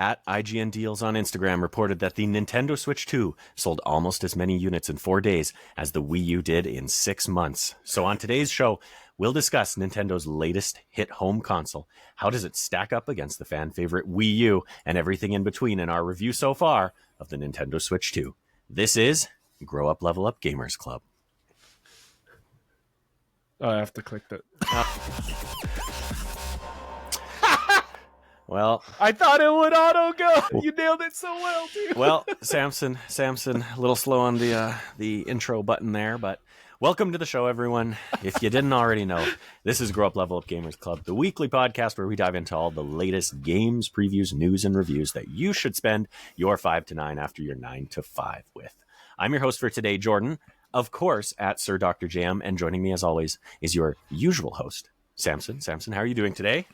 at IGN Deals on Instagram reported that the Nintendo Switch 2 sold almost as many units in 4 days as the Wii U did in 6 months. So on today's show, we'll discuss Nintendo's latest hit home console. How does it stack up against the fan favorite Wii U and everything in between in our review so far of the Nintendo Switch 2. This is Grow Up Level Up Gamers Club. Oh, I have to click that. Well, I thought it would auto go. You nailed it so well, dude. Well, Samson, a little slow on the intro button there, but welcome to the show, everyone. If you didn't already know, this is Grow Up Level Up Gamers Club, the weekly podcast where we dive into all the latest games, previews, news, and reviews that you should spend your 5 to 9 after your 9 to 5 with. I'm your host for today, Jordan, of course, at SirDrJM, and joining me as always is your usual host, Samson. Samson, how are you doing today?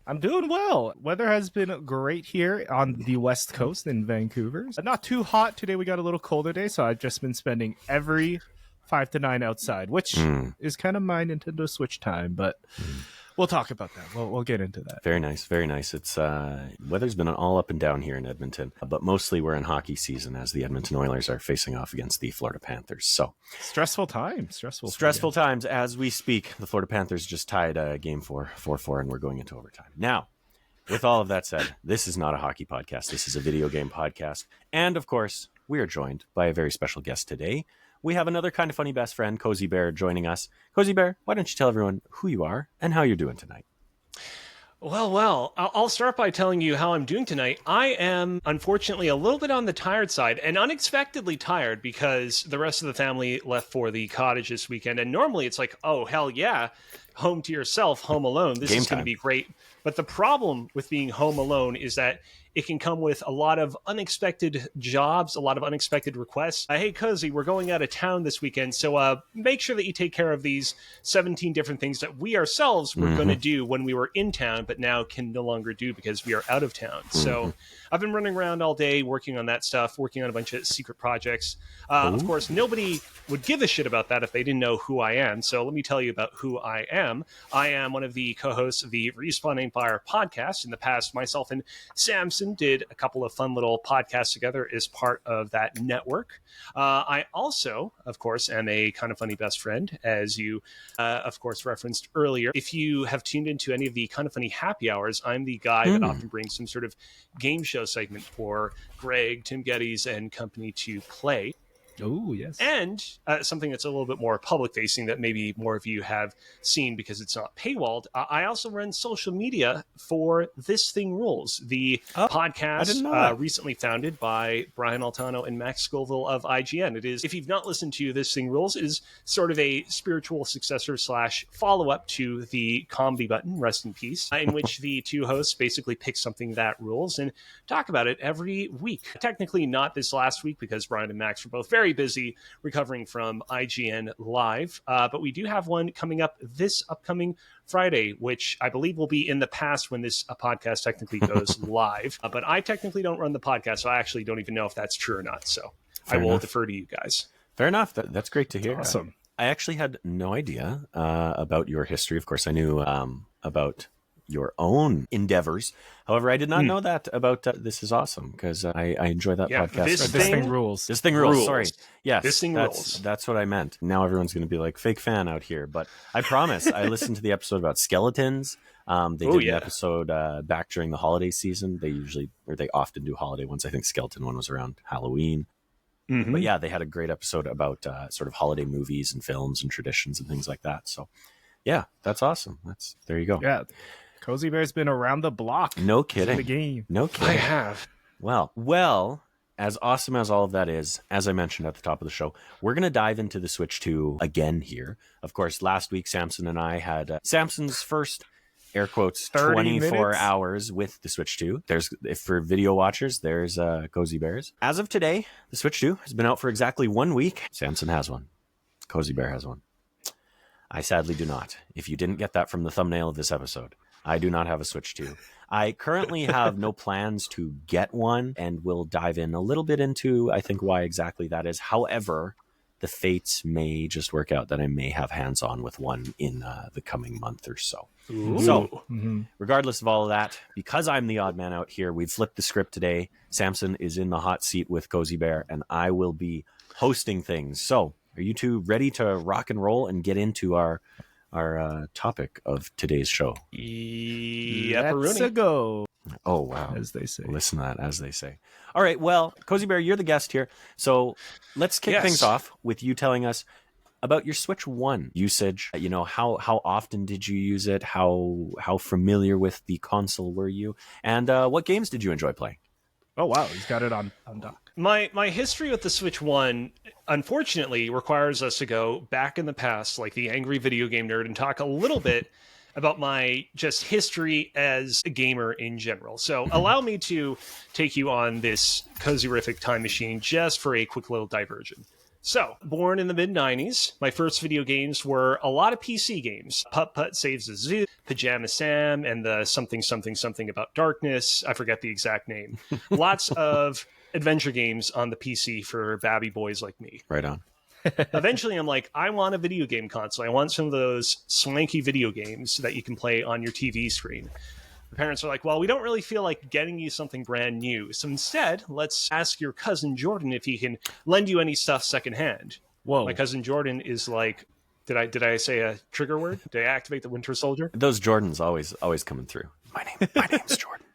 I'm doing well. Weather has been great here on the West Coast in Vancouver. Not too hot today. We got a little colder day, so I've just been spending every 5 to 9 outside, which is kind of my Nintendo Switch time, but we'll talk about that. We'll get into that. Very nice, very nice. It's weather's been all up and down here in Edmonton, but mostly we're in hockey season as the Edmonton Oilers are facing off against the Florida Panthers. So stressful times as we speak. The Florida Panthers just tied game 4-4, and we're going into overtime. Now, with all of that said, this is not a hockey podcast. This is a video game podcast. And of course, we are joined by a very special guest today. We have another kind of funny best friend, Kozibear, joining us. Kozibear, why don't you tell everyone who you are and how you're doing tonight? Well, I'll start by telling you how I'm doing tonight. I am, unfortunately, a little bit on the tired side, and unexpectedly tired because the rest of the family left for the cottage this weekend. And normally it's like, oh, hell yeah, home to yourself, home alone. This is going to be great. But the problem with being home alone is that it can come with a lot of unexpected jobs, a lot of unexpected requests. Hey, Kozi, we're going out of town this weekend, so make sure that you take care of these 17 different things that we ourselves were going to do when we were in town, but now can no longer do because we are out of town. So I've been running around all day working on that stuff, working on a bunch of secret projects. Of course, nobody would give a shit about that if they didn't know who I am. So let me tell you about who I am. I am one of the co-hosts of the Respawn Empire podcast. In the past, myself and Samson did a couple of fun little podcasts together as part of that network. I also, of course, am a kind of funny best friend, as you, of course, referenced earlier. If you have tuned into any of the kind of funny happy hours, I'm the guy that often brings some sort of game show segment for Greg, Tim Geddes, and company to play. Oh, yes. And something that's a little bit more public-facing that maybe more of you have seen because it's not paywalled. I also run social media for This Thing Rules, the podcast recently founded by Brian Altano and Max Scoville of IGN. It is, if you've not listened to This Thing Rules, it is sort of a spiritual successor / follow-up to the Comedy Button, rest in peace, in which the two hosts basically pick something that rules and talk about it every week. Technically not this last week because Brian and Max were both very busy recovering from IGN Live, but we do have one coming up this upcoming Friday, which I believe will be in the past when this podcast technically goes live. But I technically don't run the podcast, so I actually don't even know if that's true or not. So I will defer to you guys. Fair enough. That's great to hear. Awesome. I actually had no idea about your history. Of course, I knew about your own endeavors. However, I did not know that about This Is Awesome, because I enjoy that podcast. This thing rules. This thing rules. Sorry. Yes. This thing rules. That's what I meant. Now everyone's going to be like, fake fan out here. But I promise, I listened to the episode about skeletons. They did an episode back during the holiday season. They often do holiday ones. I think skeleton one was around Halloween. But yeah, they had a great episode about sort of holiday movies and films and traditions and things like that. So yeah, that's awesome. There you go. Yeah. Kozibear's been around the block. No kidding. The game. No kidding. I have. Well, as awesome as all of that is, as I mentioned at the top of the show, we're going to dive into the Switch 2 again here. Of course, last week, Samson and I had Samson's first, air quotes, 24 hours with the Switch 2. For video watchers, there's Kozibear's. As of today, the Switch 2 has been out for exactly 1 week. Samson has one. Kozibear has one. I sadly do not. If you didn't get that from the thumbnail of this episode, I do not have a Switch 2. I currently have no plans to get one, and we'll dive in a little bit into, I think, why exactly that is. However, the fates may just work out that I may have hands-on with one in the coming month or so. Ooh. So, regardless of all of that, because I'm the odd man out here, we've flipped the script today. Samson is in the hot seat with Kozibear, and I will be hosting things. So, are you two ready to rock and roll and get into our topic of today's show? Let's go. Oh, wow. As they say. Listen to that, as they say. All right, well, Kozibear, you're the guest here. So let's kick things off with you telling us about your Switch 1 usage. You know, how often did you use it? How familiar with the console were you? And what games did you enjoy playing? Oh, wow. He's got it on dock. My history with the Switch 1, unfortunately, requires us to go back in the past, like the angry video game nerd, and talk a little bit about my just history as a gamer in general. So allow me to take you on this Kozirific time machine just for a quick little diversion. So, born in the mid-90s, my first video games were a lot of PC games. Putt Putt Saves the Zoo, Pajama Sam, and the something about darkness. I forget the exact name. Lots of adventure games on the PC for babby boys like me. Right on. Eventually, I'm like, I want a video game console. I want some of those swanky video games that you can play on your TV screen. The parents are like, well, we don't really feel like getting you something brand new. So instead, let's ask your cousin Jordan if he can lend you any stuff secondhand. Whoa. My cousin Jordan is like, did I say a trigger word? Did I activate the Winter Soldier? Those Jordans always coming through. My name's Jordan.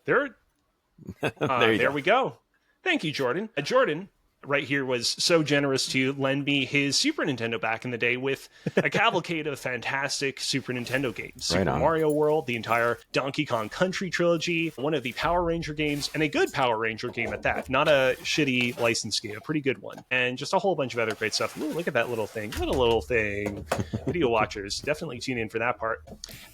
There we go. Thank you, Jordan. Jordan right here was so generous to lend me his Super Nintendo back in the day with a cavalcade of fantastic Super Nintendo games. Super Mario World, the entire Donkey Kong Country trilogy, one of the Power Ranger games, and a good Power Ranger game at that. Not a shitty licensed game, a pretty good one. And just a whole bunch of other great stuff. Ooh, look at that little thing. Little thing. Video watchers, definitely tune in for that part.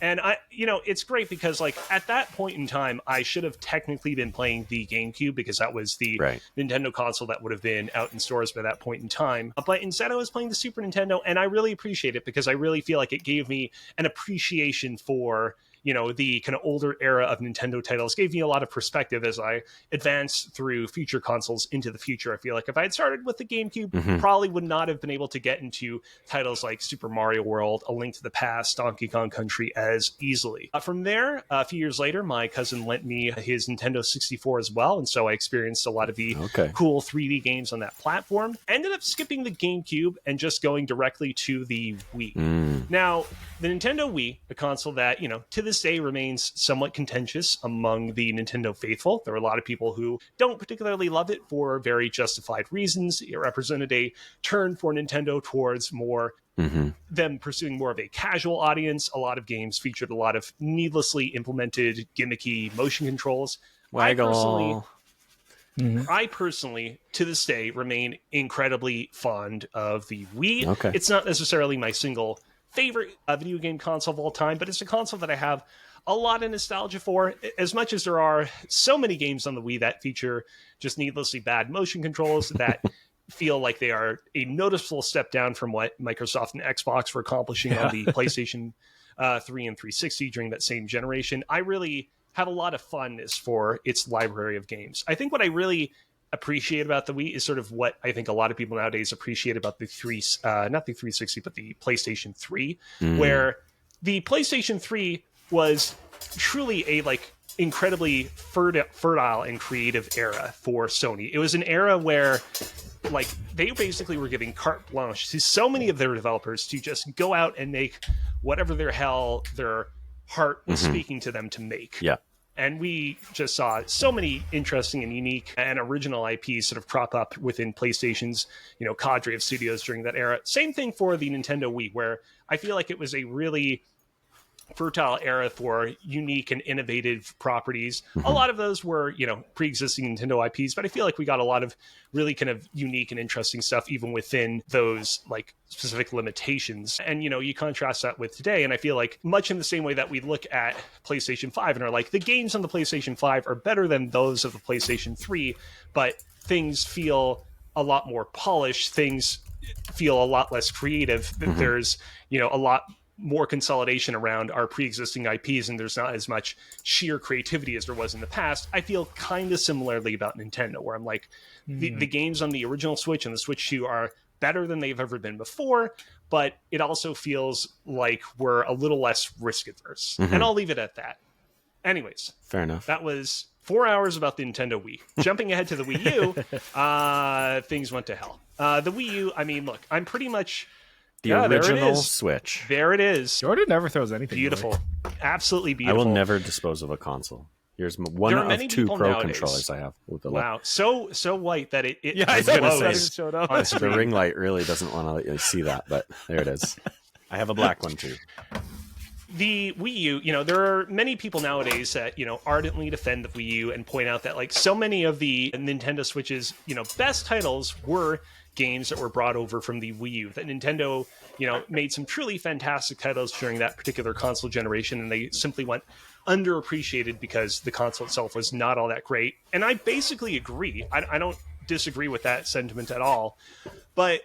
And it's great because like at that point in time, I should have technically been playing the GameCube because that was the Nintendo console that would have been out in stores by that point in time. But instead I was playing the Super Nintendo, and I really appreciate it because I really feel like it gave me an appreciation for the kind of older era of Nintendo titles. Gave me a lot of perspective as I advanced through future consoles into the future. I feel like if I had started with the GameCube, probably would not have been able to get into titles like Super Mario World, A Link to the Past, Donkey Kong Country as easily. From there, a few years later, my cousin lent me his Nintendo 64 as well, and so I experienced a lot of the cool 3D games on that platform. Ended up skipping the GameCube and just going directly to the Wii. Now, the Nintendo Wii, a console that, to this day remains somewhat contentious among the Nintendo faithful. There are a lot of people who don't particularly love it for very justified reasons. It represented a turn for Nintendo towards more them pursuing more of a casual audience. A lot of games featured a lot of needlessly implemented gimmicky motion controls. Waggle. I personally, to this day, remain incredibly fond of the Wii. It's not necessarily my single favorite video game console of all time, but it's a console that I have a lot of nostalgia for. As much as there are so many games on the Wii that feature just needlessly bad motion controls that feel like they are a noticeable step down from what Microsoft and Xbox were accomplishing on the PlayStation 3 and 360 during that same generation, I really have a lot of fondness for its library of games. I think what I really appreciate about the Wii is sort of what I think a lot of people nowadays appreciate about the not the 360, but the PlayStation 3, where the PlayStation 3 was truly a incredibly fertile and creative era for Sony. It was an era where they basically were giving carte blanche to so many of their developers to just go out and make whatever their heart was speaking to them to make. Yeah. And we just saw so many interesting and unique and original IPs sort of crop up within PlayStation's, cadre of studios during that era. Same thing for the Nintendo Wii, where I feel like it was a really fertile era for unique and innovative properties. A lot of those were, pre-existing Nintendo IPs, but I feel like we got a lot of really kind of unique and interesting stuff even within those specific limitations. And, you contrast that with today, and I feel like much in the same way that we look at PlayStation 5 and are like, the games on the PlayStation 5 are better than those of the PlayStation 3, but things feel a lot more polished, things feel a lot less creative. There's, a lot more consolidation around our pre-existing IPs, and there's not as much sheer creativity as there was in the past. I feel kind of similarly about Nintendo, where I'm like, the games on the original Switch and the Switch 2 are better than they've ever been before, but it also feels like we're a little less risk adverse. Mm-hmm. And I'll leave it at that. Anyways, Fair enough. that was 4 hours about the Nintendo Wii. Jumping ahead to the Wii U, things went to hell. The Wii U, I mean, look, I'm pretty much... The original Switch. There it is. Jordan never throws anything Beautiful. away. Absolutely beautiful. I will never dispose of a console. Here's one of 2 Pro nowadays. controllers I have. With the Wow, so white that it I was gonna say, glows showed up. on the screen. ring light really doesn't want to let you see that, but there it is. I have a black one too. The Wii U, there are many people nowadays that, ardently defend the Wii U and point out that, like, so many of the Nintendo Switch's, best titles were games that were brought over from the Wii U. That Nintendo, made some truly fantastic titles during that particular console generation, and they simply went underappreciated because the console itself was not all that great. And I basically agree. I don't disagree with that sentiment at all. But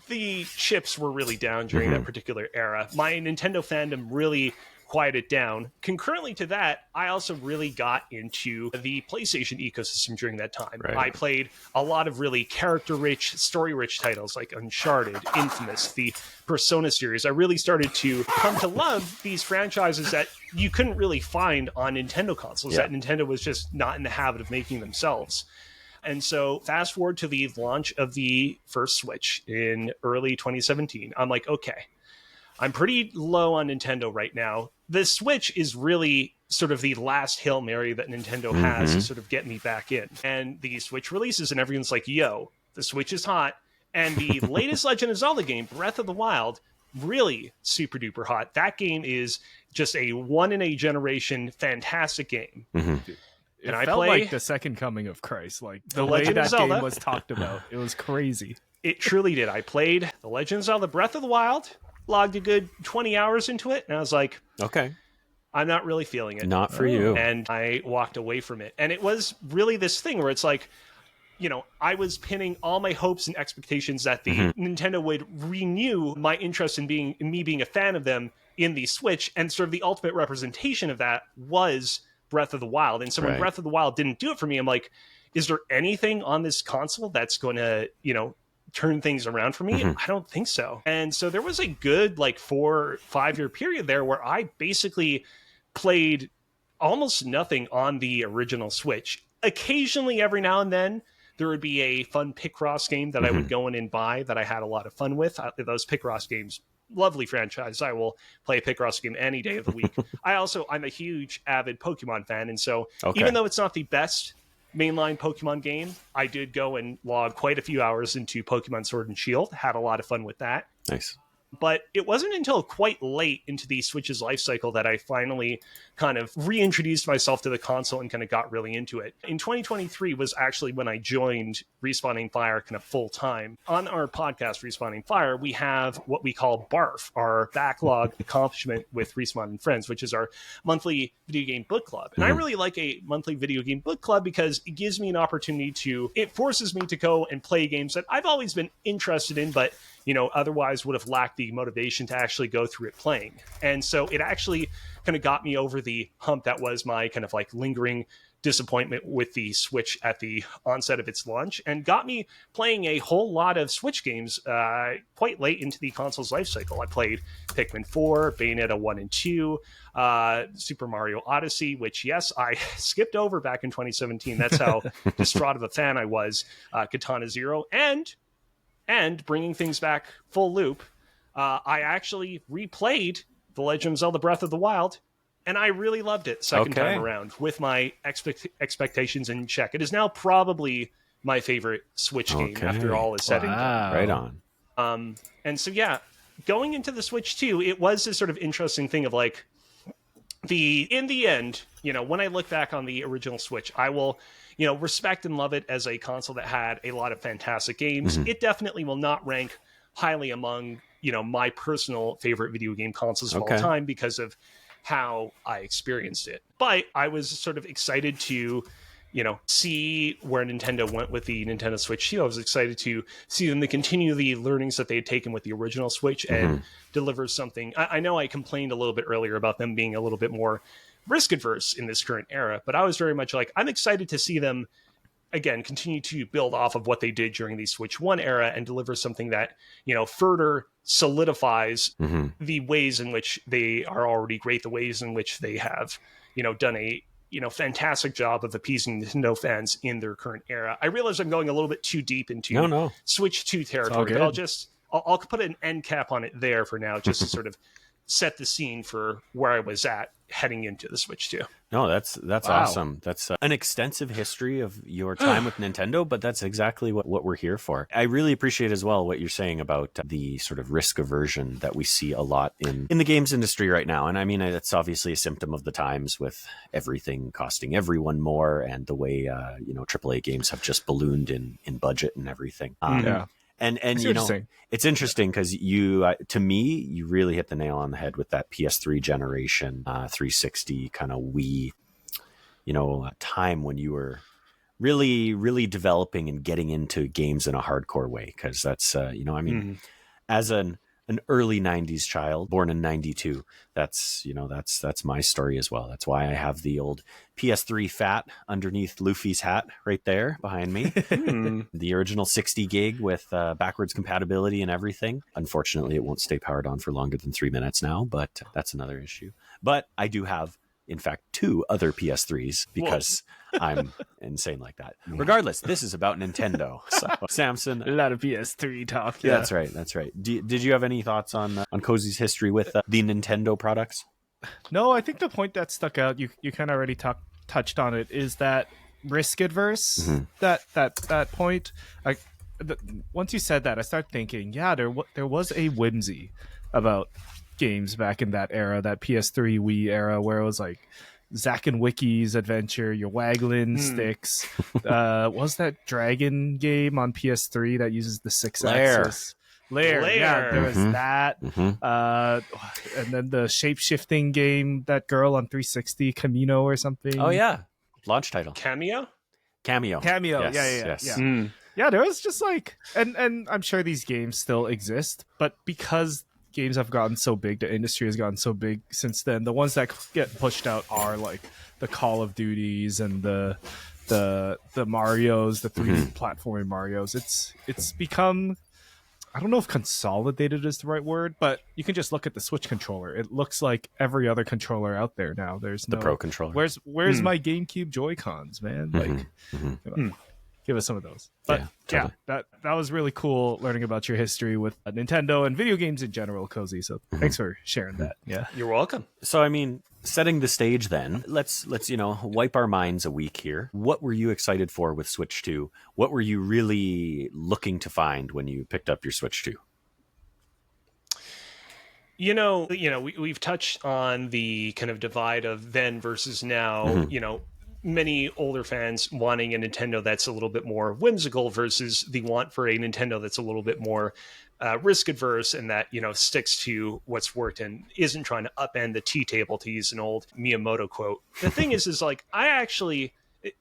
the chips were really down during that particular era. My Nintendo fandom really quieted down. Concurrently to that, I also really got into the PlayStation ecosystem during that time. Right. I played a lot of really character-rich, story-rich titles like Uncharted, Infamous, the Persona series. I really started to come to love these franchises that you couldn't really find on Nintendo consoles, that Nintendo was just not in the habit of making themselves. And so fast forward to the launch of the first Switch in early 2017. I'm like, okay, I'm pretty low on Nintendo right now. The Switch is really sort of the last Hail Mary that Nintendo has to sort of get me back in. And the Switch releases and everyone's like, yo, the Switch is hot. And the latest Legend of Zelda game, Breath of the Wild, really super duper hot. That game is just a one in a generation fantastic game. It I felt play like the second coming of Christ. Like the way Legend of that Zelda. game was talked about, it was crazy. It truly did. I played The Legend of Zelda Breath of the Wild, logged a good 20 hours into it, and I was like, Okay. I'm not really feeling it. Not for you. And I walked away from it. And it was really this thing where it's like, I was pinning all my hopes and expectations that the Nintendo would renew my interest in me being a fan of them in the Switch, and sort of the ultimate representation of that was Breath of the Wild. And so when Breath of the Wild didn't do it for me, I'm like, is there anything on this console that's going to, turn things around for me? I don't think so. And so there was a good 4 or 5 year period there where I basically played almost nothing on the original Switch. Occasionally, every now and then, there would be a fun Picross game that I would go in and buy that I had a lot of fun with. Those Picross games, lovely franchise. I will play a Picross game any day of the week. I'm a huge avid Pokemon fan. And so even though it's not the best mainline Pokemon game, I did go and log quite a few hours into Pokemon Sword and Shield. Had a lot of fun with that. Nice. But it wasn't until quite late into the Switch's life cycle that I finally kind of reintroduced myself to the console and kind of got really into it. In 2023 was actually when I joined Respawning Fire kind of full time. On our podcast, Respawning Fire, we have what we call BARF, our backlog accomplishment with Respawn and Friends, which is our monthly video game book club. And I really like a monthly video game book club because it gives me an opportunity it forces me to go and play games that I've always been interested in, but otherwise would have lacked the motivation to actually go through it playing. And so it actually kind of got me over the hump that was my kind of lingering disappointment with the Switch at the onset of its launch, and got me playing a whole lot of Switch games quite late into the console's life cycle. I played Pikmin 4, Bayonetta 1 and 2, Super Mario Odyssey, which, yes, I skipped over back in 2017. That's how distraught of a fan I was. Katana Zero, and bringing things back full loop, I actually replayed The Legend of Zelda Breath of the Wild, and I really loved it second time around with my expectations in check. It is now probably my favorite Switch game after all is said and done. Right on. And so, going into the Switch 2, it was this sort of interesting thing of in the end, when I look back on the original Switch, I will respect and love it as a console that had a lot of fantastic games. It definitely will not rank highly among, my personal favorite video game consoles of all time because of how I experienced it. But I was sort of excited to, see where Nintendo went with the Nintendo Switch 2. I was excited to see them to continue the learnings that they had taken with the original Switch and deliver something. I know I complained a little bit earlier about them being a little bit more risk adverse in this current era, but I was very much I'm excited to see them again, continue to build off of what they did during the Switch 1 era and deliver something that, further solidifies the ways in which they are already great, the ways in which they have, done a, fantastic job of appeasing Nintendo fans in their current era. I realize I'm going a little bit too deep into Switch 2 territory, but I'll put an end cap on it there for now, just to sort of set the scene for where I was at heading into the Switch 2. No, that's awesome. That's an extensive history of your time with Nintendo, but that's exactly what we're here for. I really appreciate as well what you're saying about the sort of risk aversion that we see a lot in the games industry right now. And I mean, it's obviously a symptom of the times with everything costing everyone more, and the way, AAA games have just ballooned in budget and everything. And it's interesting because to me, you really hit the nail on the head with that PS3 generation, 360 kind of Wii, time when you were really, really developing and getting into games in a hardcore way. Because that's, as an early 90s child born in 92, that's my story as well. That's why I have the old PS3 fat underneath Luffy's hat right there behind me. The original 60 gig with backwards compatibility and everything. Unfortunately, it won't stay powered on for longer than 3 minutes now, but that's another issue. But I do have, in fact, 2 other PS3s because I'm insane like that. Regardless, this is about Nintendo. So, Samson, a lot of PS3 talk. Yeah, that's right. That's right. Did you have any thoughts on Kozi's history with the Nintendo products? No, I think the point that stuck out, you kind of already touched on it, is that risk adverse. That point. Once you said that, I started thinking, there was a whimsy about games back in that era, that PS3 Wii era, where it was like Zack and Wiki's adventure, you're waggling sticks. Was that dragon game on PS3 that uses the 6-axis? Lair. Yeah, there was that. And then the shape-shifting game, that girl on 360, Camino or something. Oh, yeah. Launch title. Cameo. Yes. Yeah. Yeah, there was just like, and I'm sure these games still exist, but because games have gotten so big, the industry has gotten so big since then, the ones that get pushed out are like the Call of Duties and the Marios, the 3D platforming Marios. It's become, I don't know if consolidated is the right word, but you can just look at the Switch controller. It looks like every other controller out there now. There's the Pro controller. Where's my GameCube Joy-Cons, man? Like, give us some of those. But totally. that was really cool learning about your history with Nintendo and video games in general, Kozi. So thanks for sharing that. Yeah, you're welcome. So I mean, setting the stage then, let's wipe our minds a week here. What were you excited for with Switch 2? What were you really looking to find when you picked up your Switch 2? We've touched on the kind of divide of then versus now. Many older fans wanting a Nintendo that's a little bit more whimsical versus the want for a Nintendo that's a little bit more risk adverse, and that, sticks to what's worked and isn't trying to upend the tea table, to use an old Miyamoto quote. The thing is like, I actually,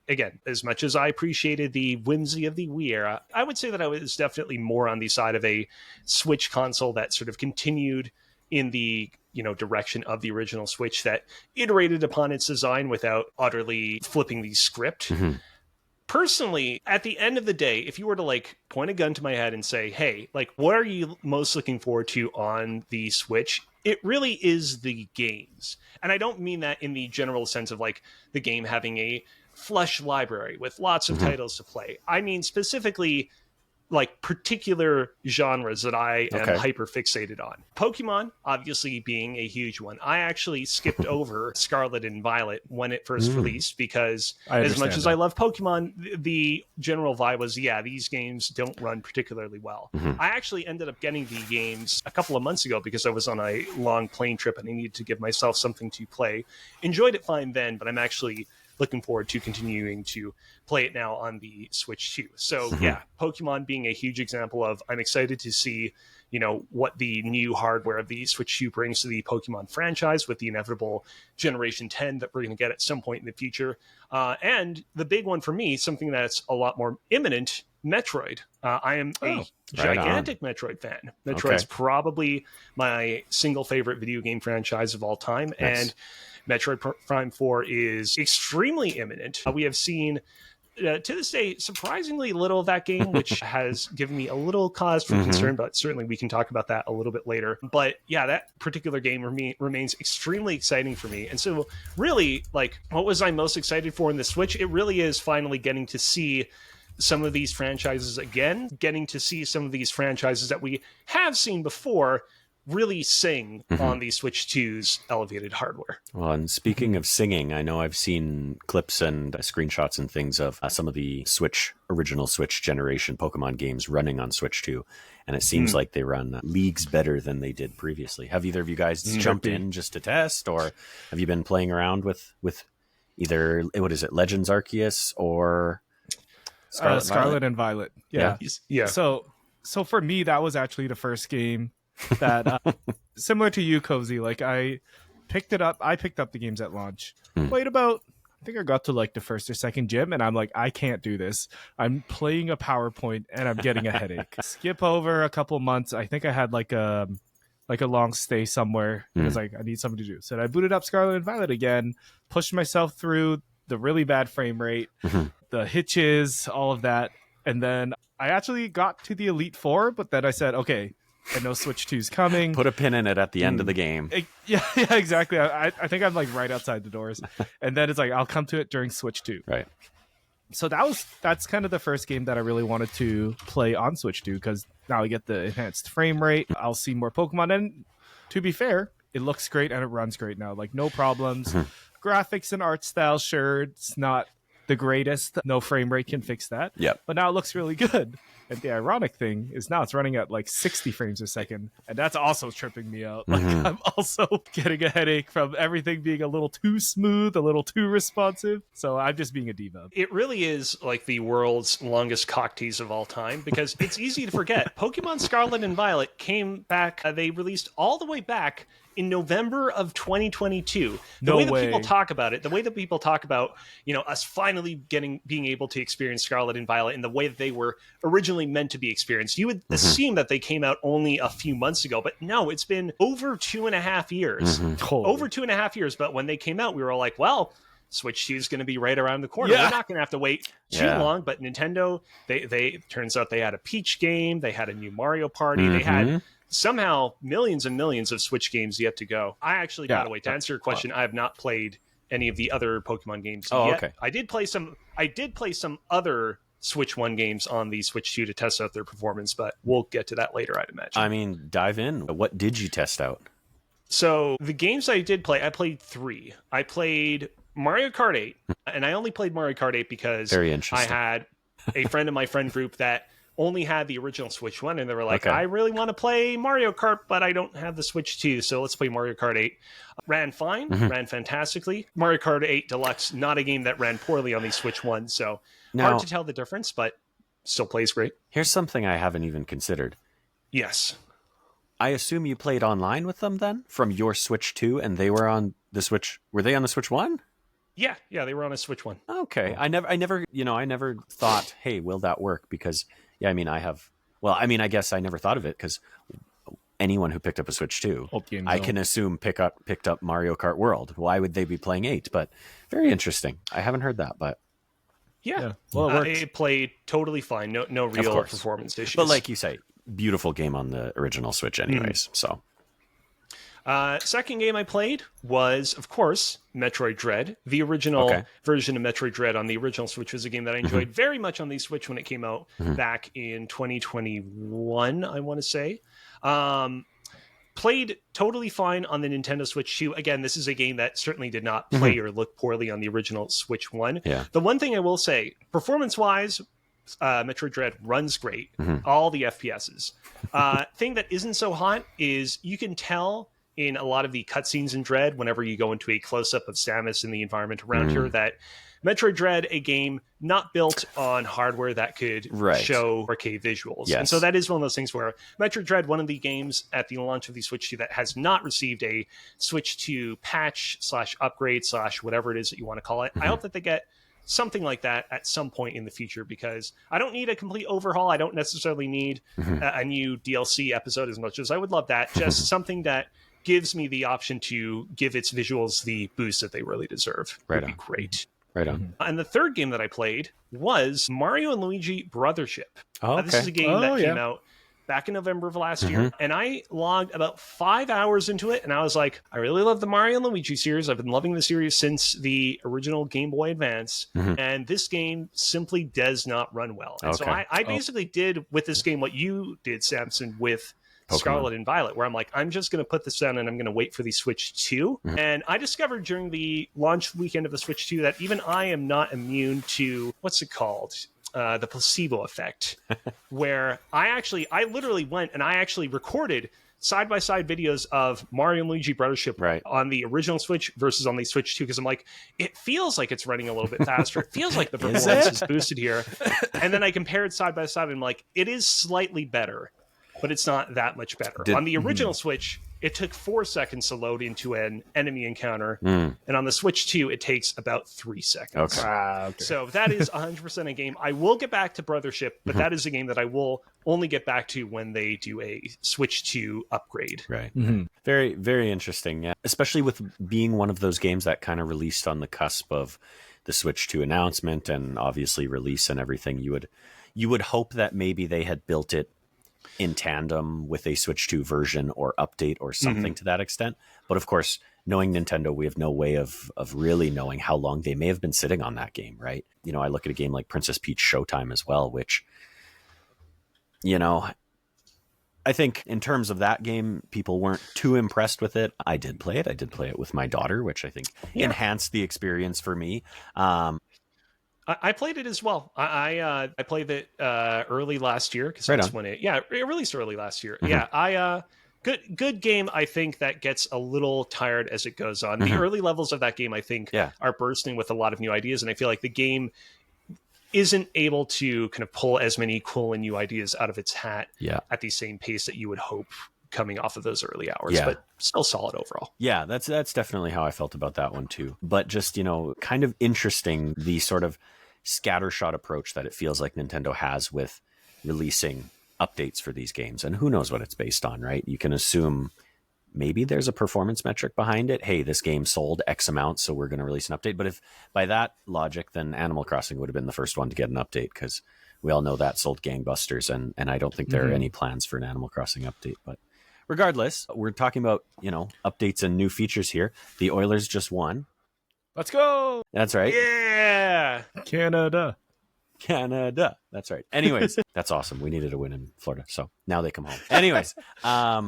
again, as much as I appreciated the whimsy of the Wii era, I would say that I was definitely more on the side of a Switch console that sort of continued in the direction of the original Switch, that iterated upon its design without utterly flipping the script. Personally, at the end of the day, if you were to like point a gun to my head and say, hey, like, what are you most looking forward to on the Switch? It really is the games. And I don't mean that in the general sense of like the game having a flush library with lots of titles to play. I mean specifically like particular genres that I am hyper fixated on. Pokemon, obviously, being a huge one. I actually skipped over Scarlet and Violet when it first released, because as much as I love Pokemon, the general vibe was, these games don't run particularly well. I actually ended up getting the games a couple of months ago because I was on a long plane trip and I needed to give myself something to play. Enjoyed it fine then, but I'm actually looking forward to continuing to play it now on the Switch 2. So Pokemon being a huge example of, I'm excited to see, what the new hardware of the Switch 2 brings to the Pokemon franchise with the inevitable Generation 10 that we're going to get at some point in the future. And the big one for me, something that's a lot more imminent, Metroid. I am a gigantic Metroid fan. Metroid's probably my single favorite video game franchise of all time. And Metroid Prime 4 is extremely imminent. We have seen to this day, surprisingly little of that game, which has given me a little cause for concern, but certainly we can talk about that a little bit later. But yeah, that particular game remains extremely exciting for me. And so really, like, what was I most excited for in the Switch? It really is finally getting to see some of these franchises again, getting to see some of these franchises that we have seen before really sing on the Switch 2's elevated hardware. Well, and speaking of singing, I know I've seen clips and screenshots and things of some of the original Switch generation Pokemon games running on Switch 2, and it seems like they run leagues better than they did previously. Have either of you guys jumped in just to test, or have you been playing around with either, what is it, Legends Arceus or Scarlet and Violet? Yeah. So for me, that was actually the first game that similar to you, Kozi. Like, I picked up the games at launch, played about, I think I got to like the first or second gym, and I'm like, I can't do this. I'm playing a PowerPoint and I'm getting a headache. Skip over a couple months. I think I had like a long stay somewhere. It was like, I need something to do. So I booted up Scarlet and Violet again, pushed myself through the really bad frame rate, the hitches, all of that. And then I actually got to the Elite Four, but then I said, okay, I know Switch 2's coming. Put a pin in it at the end of the game. Yeah, exactly. I think I'm like right outside the doors. And then it's like, I'll come to it during Switch 2. Right. So that's kind of the first game that I really wanted to play on Switch 2, because now I get the enhanced frame rate. I'll see more Pokemon. And to be fair, it looks great and it runs great now. Like, no problems. Graphics and art style, sure, it's not the greatest. No frame rate can fix that. Yep. But now it looks really good. And the ironic thing is now it's running at like 60 frames a second. And that's also tripping me out. Like, I'm also getting a headache from everything being a little too smooth, a little too responsive. So I'm just being a diva. It really is like the world's longest cock tease of all time, because it's easy to forget. Pokemon Scarlet and Violet came back. They released all the way back in November of 2022. The way that people talk about it, the way that people talk about, us finally being able to experience Scarlet and Violet in the way that they were originally meant to be experienced, you would assume that they came out only a few months ago, but no, it's been over 2.5 years. Over 2.5 years. But when they came out, we were all like, well, Switch 2 is going to be right around the corner. We're not going to have to wait too long. But Nintendo, they turns out they had a Peach game, they had a new Mario Party, they had somehow millions and millions of Switch games yet to go. I actually, by the way, to answer your question, I have not played any of the other Pokemon games yet. Okay. I did play some other Switch 1 games on the Switch 2 to test out their performance, but we'll get to that later, I'd imagine. I mean, dive in. What did you test out? So the games I did play, I played 3. I played Mario Kart 8, and I only played Mario Kart 8 because I had a friend in my friend group that only had the original Switch 1, and they were like, I really want to play Mario Kart, but I don't have the Switch 2, so let's play Mario Kart 8. Ran fine, ran fantastically. Mario Kart 8 Deluxe, not a game that ran poorly on the Switch 1, so hard to tell the difference, but still plays great. Here's something I haven't even considered. Yes. I assume you played online with them then, from your Switch 2, and they were on the Switch. Were they on the Switch 1? Yeah, they were on a Switch 1. Okay. I never thought, hey, will that work? Because I guess I never thought of it, because anyone who picked up a Switch 2, I can assume picked up Mario Kart World. Why would they be playing 8? But very interesting. I haven't heard that, but yeah. Well, it played totally fine. No real performance issues. But like you say, beautiful game on the original Switch anyways. So second game I played was, of course, Metroid Dread. The original version of Metroid Dread on the original Switch was a game that I enjoyed very much on the Switch when it came out back in 2021, I want to say. Played totally fine on the Nintendo Switch 2. Again, this is a game that certainly did not play or look poorly on the original Switch 1. Yeah. The one thing I will say, performance-wise, Metroid Dread runs great. All the FPSs. Thing that isn't so hot is you can tell in a lot of the cutscenes in Dread, whenever you go into a close-up of Samus in the environment around here, that Metroid Dread, a game not built on hardware that could show 4K visuals. Yes. And so that is one of those things where Metroid Dread, one of the games at the launch of the Switch 2 that has not received a Switch 2 patch / upgrade / whatever it is that you want to call it. I hope that they get something like that at some point in the future, because I don't need a complete overhaul. I don't necessarily need a new DLC episode as much as I would love that. Just something that gives me the option to give its visuals the boost that they really deserve. Would be great. Right on. And the third game that I played was Mario and Luigi Brothership. Oh, okay. This is a game that came out back in November of last year, and I logged about 5 hours into it, and I was like, I really love the Mario and Luigi series. I've been loving the series since the original Game Boy Advance, and this game simply does not run well. And so I basically did with this game what you did, Samson, with Pokemon Scarlet and Violet, where I'm like, I'm just going to put this down and I'm going to wait for the Switch 2. And I discovered during the launch weekend of the Switch 2 that even I am not immune to, what's it called? The placebo effect, where I literally went and I actually recorded side-by-side videos of Mario and Luigi Brothership on the original Switch versus on the Switch 2, because I'm like, it feels like it's running a little bit faster. It feels like the performance is boosted here. And then I compared side by side and I'm like, it is slightly better, but it's not that much better. On the original Switch, it took 4 seconds to load into an enemy encounter. And on the Switch 2, it takes about 3 seconds. Okay. So that is 100% a game. I will get back to Brothership, but that is a game that I will only get back to when they do a Switch 2 upgrade. Right. Very, very interesting. Yeah. Especially with being one of those games that kind of released on the cusp of the Switch 2 announcement and obviously release and everything. You would hope that maybe they had built it in tandem with a Switch 2 version or update or something to that extent. But of course, knowing Nintendo, we have no way of really knowing how long they may have been sitting on that game, right? You know, I look at a game like Princess Peach Showtime as well, which, you know, I think in terms of that game, people weren't too impressed with it. I did play it. I did play it with my daughter, which I think enhanced the experience for me. I played it as well. I played it early last year because that's when it released early last year. Good game. I think that gets a little tired as it goes on. The early levels of that game, I think, are bursting with a lot of new ideas, and I feel like the game isn't able to kind of pull as many cool and new ideas out of its hat at the same pace that you would hope coming off of those early hours, but still solid overall. Yeah, that's definitely how I felt about that one too. But just, you know, kind of interesting, the sort of scattershot approach that it feels like Nintendo has with releasing updates for these games. And who knows what it's based on, right? You can assume maybe there's a performance metric behind it. Hey, this game sold X amount, so we're going to release an update. But if by that logic, then Animal Crossing would have been the first one to get an update, because we all know that sold gangbusters, and I don't think there are any plans for an Animal Crossing update. But regardless, we're talking about, you know, updates and new features here. The Oilers just won. Let's go. That's right. Yeah. Canada. That's right. Anyways, that's awesome. We needed a win in Florida, so now they come home. Anyways, I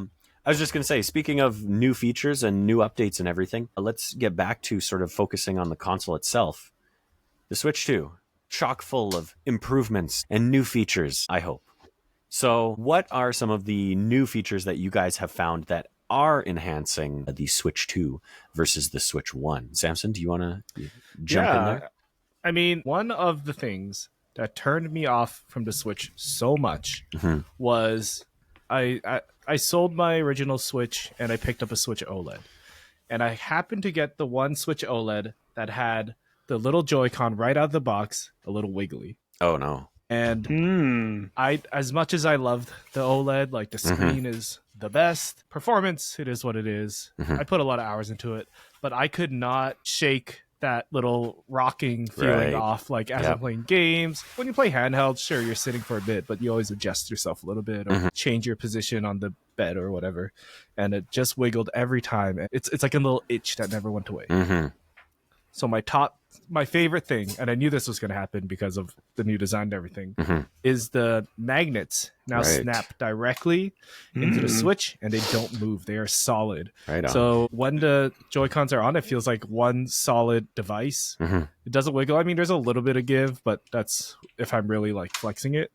was just going to say, speaking of new features and new updates and everything, let's get back to sort of focusing on the console itself. The Switch 2, chock full of improvements and new features, I hope. So what are some of the new features that you guys have found that are enhancing the Switch 2 versus the Switch 1? Samson, do you want to jump in there? I mean, one of the things that turned me off from the Switch so much was I sold my original Switch and I picked up a Switch OLED. And I happened to get the one Switch OLED that had the little Joy-Con right out of the box, a little wiggly. Oh, no. And I, as much as I loved the OLED, like the screen is the best. Performance, it is what it is. I put a lot of hours into it, but I could not shake that little rocking feeling off, like as I'm playing games. When you play handheld, sure, you're sitting for a bit, but you always adjust yourself a little bit or change your position on the bed or whatever. And it just wiggled every time. It's like a little itch that never went away. So my favorite thing, and I knew this was going to happen because of the new design and everything, is the magnets now snap directly into the Switch and they don't move. They are solid. So when the Joy-Cons are on, it feels like one solid device. It doesn't wiggle. I mean, there's a little bit of give, but that's if I'm really like flexing it.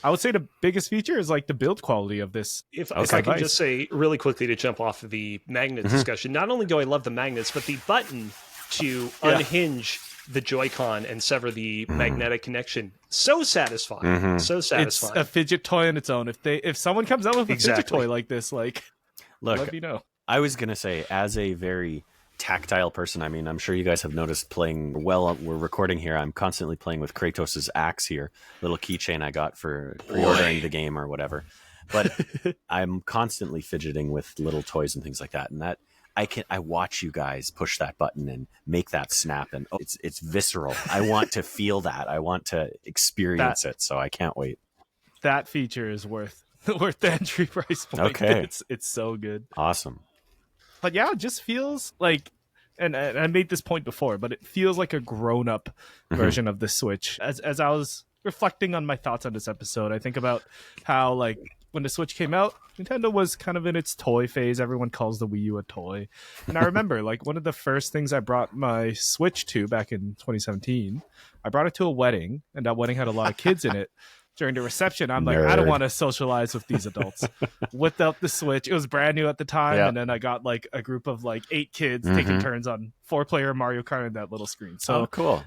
I would say the biggest feature is like the build quality of this. If I can just say really quickly to jump off of the magnet discussion, not only do I love the magnets, but the button to unhinge the Joy-Con and sever the magnetic connection. So satisfying. So satisfying. It's a fidget toy on its own. If someone comes out with a fidget toy like this, like, let me know. I was going to say, as a very tactile person, I mean, I'm sure you guys have noticed playing, we're recording here, I'm constantly playing with Kratos' axe here, little keychain I got for pre-ordering the game or whatever. But I'm constantly fidgeting with little toys and things like that. And that, I watch you guys push that button and make that snap, and it's visceral. I want to feel that. I want to experience it. So I can't wait. That feature is worth the entry price point. Okay. It's so good. Awesome. But yeah, it just feels like, and I made this point before, but it feels like a grown-up version of the Switch. As I was reflecting on my thoughts on this episode, I think about how, like, when the Switch came out, Nintendo was kind of in its toy phase. Everyone calls the Wii U a toy. And I remember, like, one of the first things I brought my Switch to back in 2017, I brought it to a wedding, and that wedding had a lot of kids in it. During the reception, I'm like, I don't want to socialize with these adults. Without the Switch, it was brand new at the time, and then I got like a group of like 8 kids taking turns on 4-player Mario Kart on that little screen. So cool.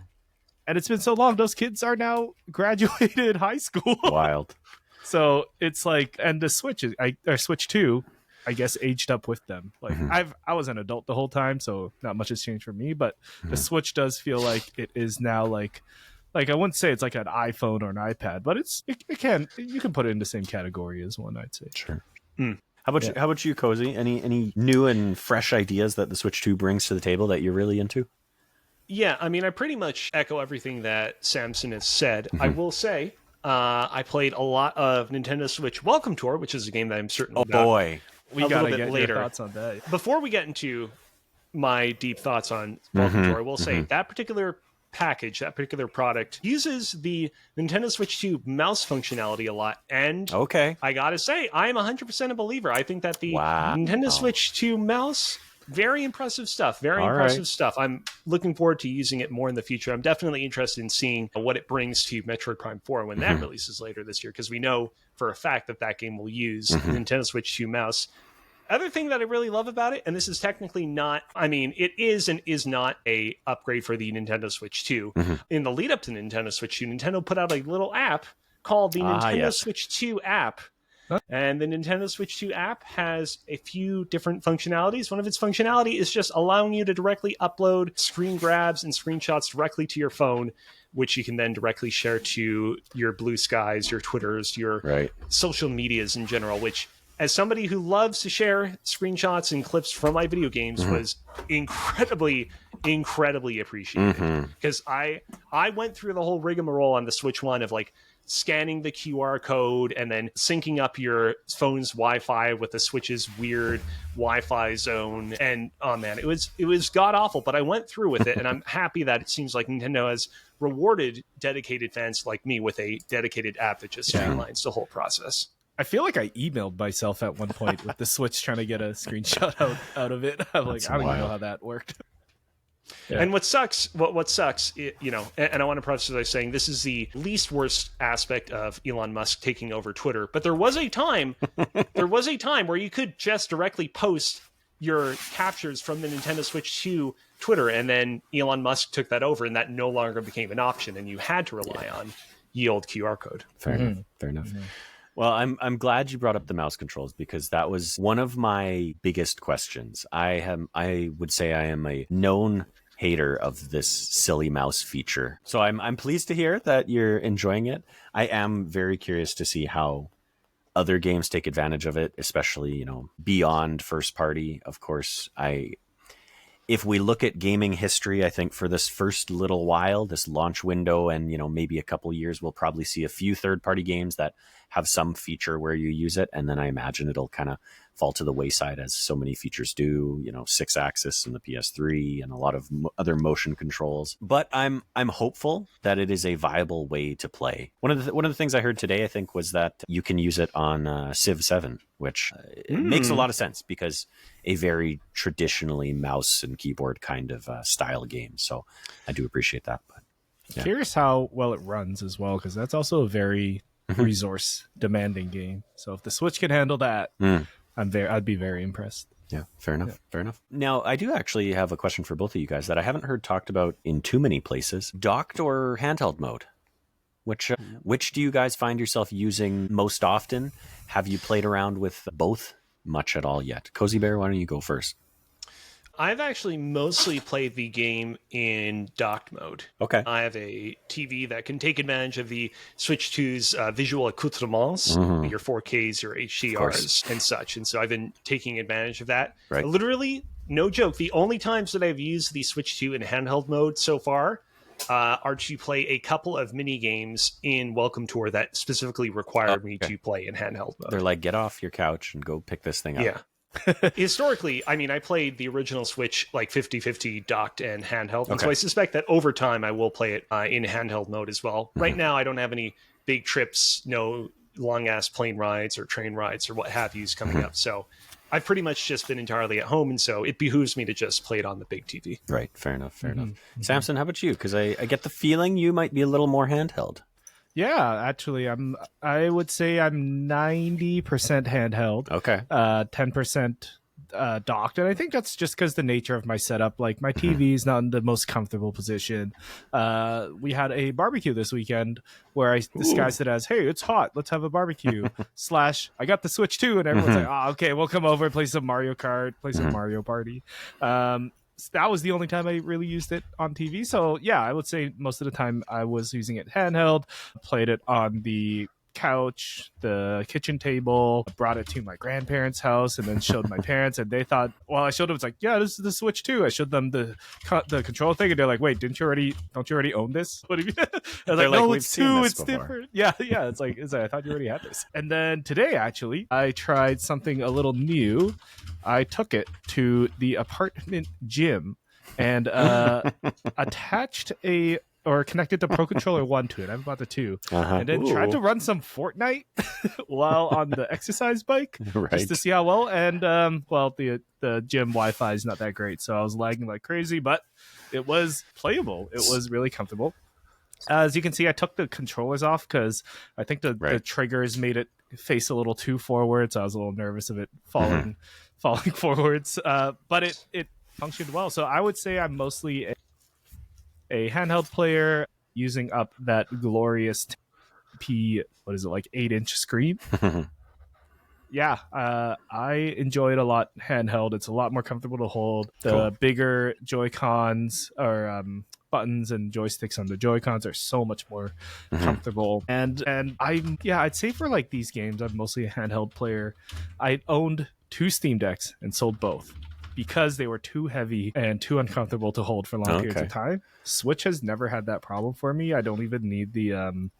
And it's been so long; those kids are now graduated high school. Wild. So it's like, and the Switch Switch 2, I guess, aged up with them. Like I was an adult the whole time, so not much has changed for me. But the Switch does feel like it is now like I wouldn't say it's like an iPhone or an iPad, but you can put it in the same category as one, I'd say. Sure. How about you, Kozi? Any new and fresh ideas that the Switch 2 brings to the table that you're really into? Yeah, I mean, I pretty much echo everything that Samson has said. I will say, I played a lot of Nintendo Switch Welcome Tour, which is a game that I'm certain Oh boy, we gotta get your thoughts on that. Before we get into my deep thoughts on Welcome Tour, I will say that particular package, that particular product, uses the Nintendo Switch 2 mouse functionality a lot. And I gotta say, I'm 100% a believer. I think that the Nintendo Switch 2 mouse, very impressive stuff. Very impressive stuff. I'm looking forward to using it more in the future. I'm definitely interested in seeing what it brings to Metroid Prime 4 when that releases later this year, because we know for a fact that that game will use the Nintendo Switch 2 mouse. Other thing that I really love about it, and this is technically not, I mean, it is and is not a upgrade for the Nintendo Switch 2. In the lead up to Nintendo Switch 2, Nintendo put out a little app called the Nintendo Switch 2 app. And the Nintendo Switch 2 app has a few different functionalities. One of its functionality is just allowing you to directly upload screen grabs and screenshots directly to your phone, which you can then directly share to your Blue Skies, your Twitters, your social medias in general, which, as somebody who loves to share screenshots and clips from my video games, was incredibly appreciated. Because I went through the whole rigmarole on the Switch 1 of like scanning the QR code and then syncing up your phone's Wi-Fi with the Switch's weird Wi-Fi zone. And oh man, it was god awful, but I went through with it, and I'm happy that it seems like Nintendo has rewarded dedicated fans like me with a dedicated app that just streamlines the whole process. I feel like I emailed myself at one point with the Switch trying to get a screenshot out of it. I'm like, I don't even know how that worked. And what sucks, you know, and I want to preface this by saying this is the least worst aspect of Elon Musk taking over Twitter. But there was a time where you could just directly post your captures from the Nintendo Switch to Twitter, and then Elon Musk took that over, and that no longer became an option, and you had to rely on ye old QR code. Fair enough. Well, I'm glad you brought up the mouse controls, because that was one of my biggest questions. I would say I am a known hater of this silly mouse feature. So I'm pleased to hear that you're enjoying it. I am very curious to see how other games take advantage of it, especially, you know, beyond first party. Of course, if we look at gaming history, I think for this first little while, this launch window, and, you know, maybe a couple years, we'll probably see a few third-party games that have some feature where you use it, and then I imagine it'll kind of fall to the wayside, as so many features do, you know, 6-axis in the PS3 and a lot of other motion controls. But I'm hopeful that it is a viable way to play. One of the things I heard today, I think, was that you can use it on Civ 7, which it makes a lot of sense, because a very traditionally mouse and keyboard kind of style game. So I do appreciate that. But curious how well it runs as well, because that's also a very resource demanding game. So if the Switch can handle that, I'd be very impressed. Yeah, fair enough. Now, I do actually have a question for both of you guys that I haven't heard talked about in too many places. Docked or handheld mode? Which do you guys find yourself using most often? Have you played around with both much at all yet? Kozibear, why don't you go first? I've actually mostly played the game in docked mode. Okay. I have a TV that can take advantage of the Switch 2's visual accoutrements, your 4Ks, your HDRs, and such. And so I've been taking advantage of that. Right. Literally, no joke, the only times that I've used the Switch 2 in handheld mode so far are to play a couple of mini games in Welcome Tour that specifically required me to play in handheld mode. They're like, get off your couch and go pick this thing up. Yeah. Historically, I mean, I played the original Switch like 50-50 docked and handheld. And so I suspect that over time I will play it in handheld mode as well. Right now, I don't have any big trips, no long-ass plane rides or train rides or what have yous coming up. So I've pretty much just been entirely at home, and so it behooves me to just play it on the big TV. Right, fair enough, fair enough. Samson, how about you? Because I get the feeling you might be a little more handheld. Yeah, actually, I would say I'm 90% handheld. Okay. 10% docked, and I think that's just because the nature of my setup. Like my TV is not in the most comfortable position. We had a barbecue this weekend where I disguised it as, "Hey, it's hot. Let's have a barbecue." / I got the Switch too, and everyone's like, "Oh, okay, we'll come over and play some Mario Kart, play some Mario Party." That was the only time I really used it on TV. So yeah, I would say most of the time I was using it handheld, played it on the couch, the kitchen table, brought it to my grandparents' house, and then showed my parents, and they thought, well, I showed them, it's like, yeah, this is the Switch 2. I showed them the control thing, and they're like, wait, don't you already own this? What do you mean? I was like, no, it's 2, it's different. Yeah, it's like I thought you already had this. And then today, actually, I tried something a little new. I took it to the apartment gym and attached connected the Pro Controller 1 to it. I bought the 2. And then tried to run some Fortnite while on the exercise bike just to see how well. And the gym Wi-Fi is not that great, so I was lagging like crazy, but it was playable. It was really comfortable. As you can see, I took the controllers off because I think the triggers made it face a little too forward, so I was a little nervous of it falling forwards. But it functioned well. So I would say I'm mostly a handheld player using up that glorious 8-inch screen. Yeah, I enjoy it a lot handheld. It's a lot more comfortable to hold. The bigger Joy-Cons or buttons and joysticks on the Joy-Cons are so much more comfortable. And I'd say for like these games, I'm mostly a handheld player. I owned 2 Steam Decks and sold both because they were too heavy and too uncomfortable to hold for long periods of time. Switch has never had that problem for me. I don't even need the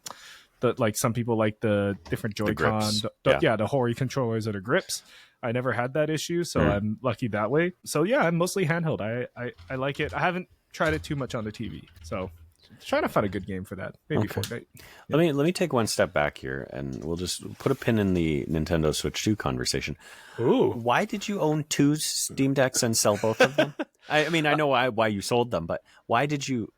like some people like the different Joy-Con, the Hori controllers or the grips. I never had that issue, so I'm lucky that way. So yeah, I'm mostly handheld. I like it. I haven't tried it too much on the TV, so trying to find a good game for that. Maybe Fortnite. Yeah. Let me take one step back here, and we'll just put a pin in the Nintendo Switch 2 conversation. Ooh, why did you own 2 Steam Decks and sell both of them? I mean, I know why you sold them, but why did you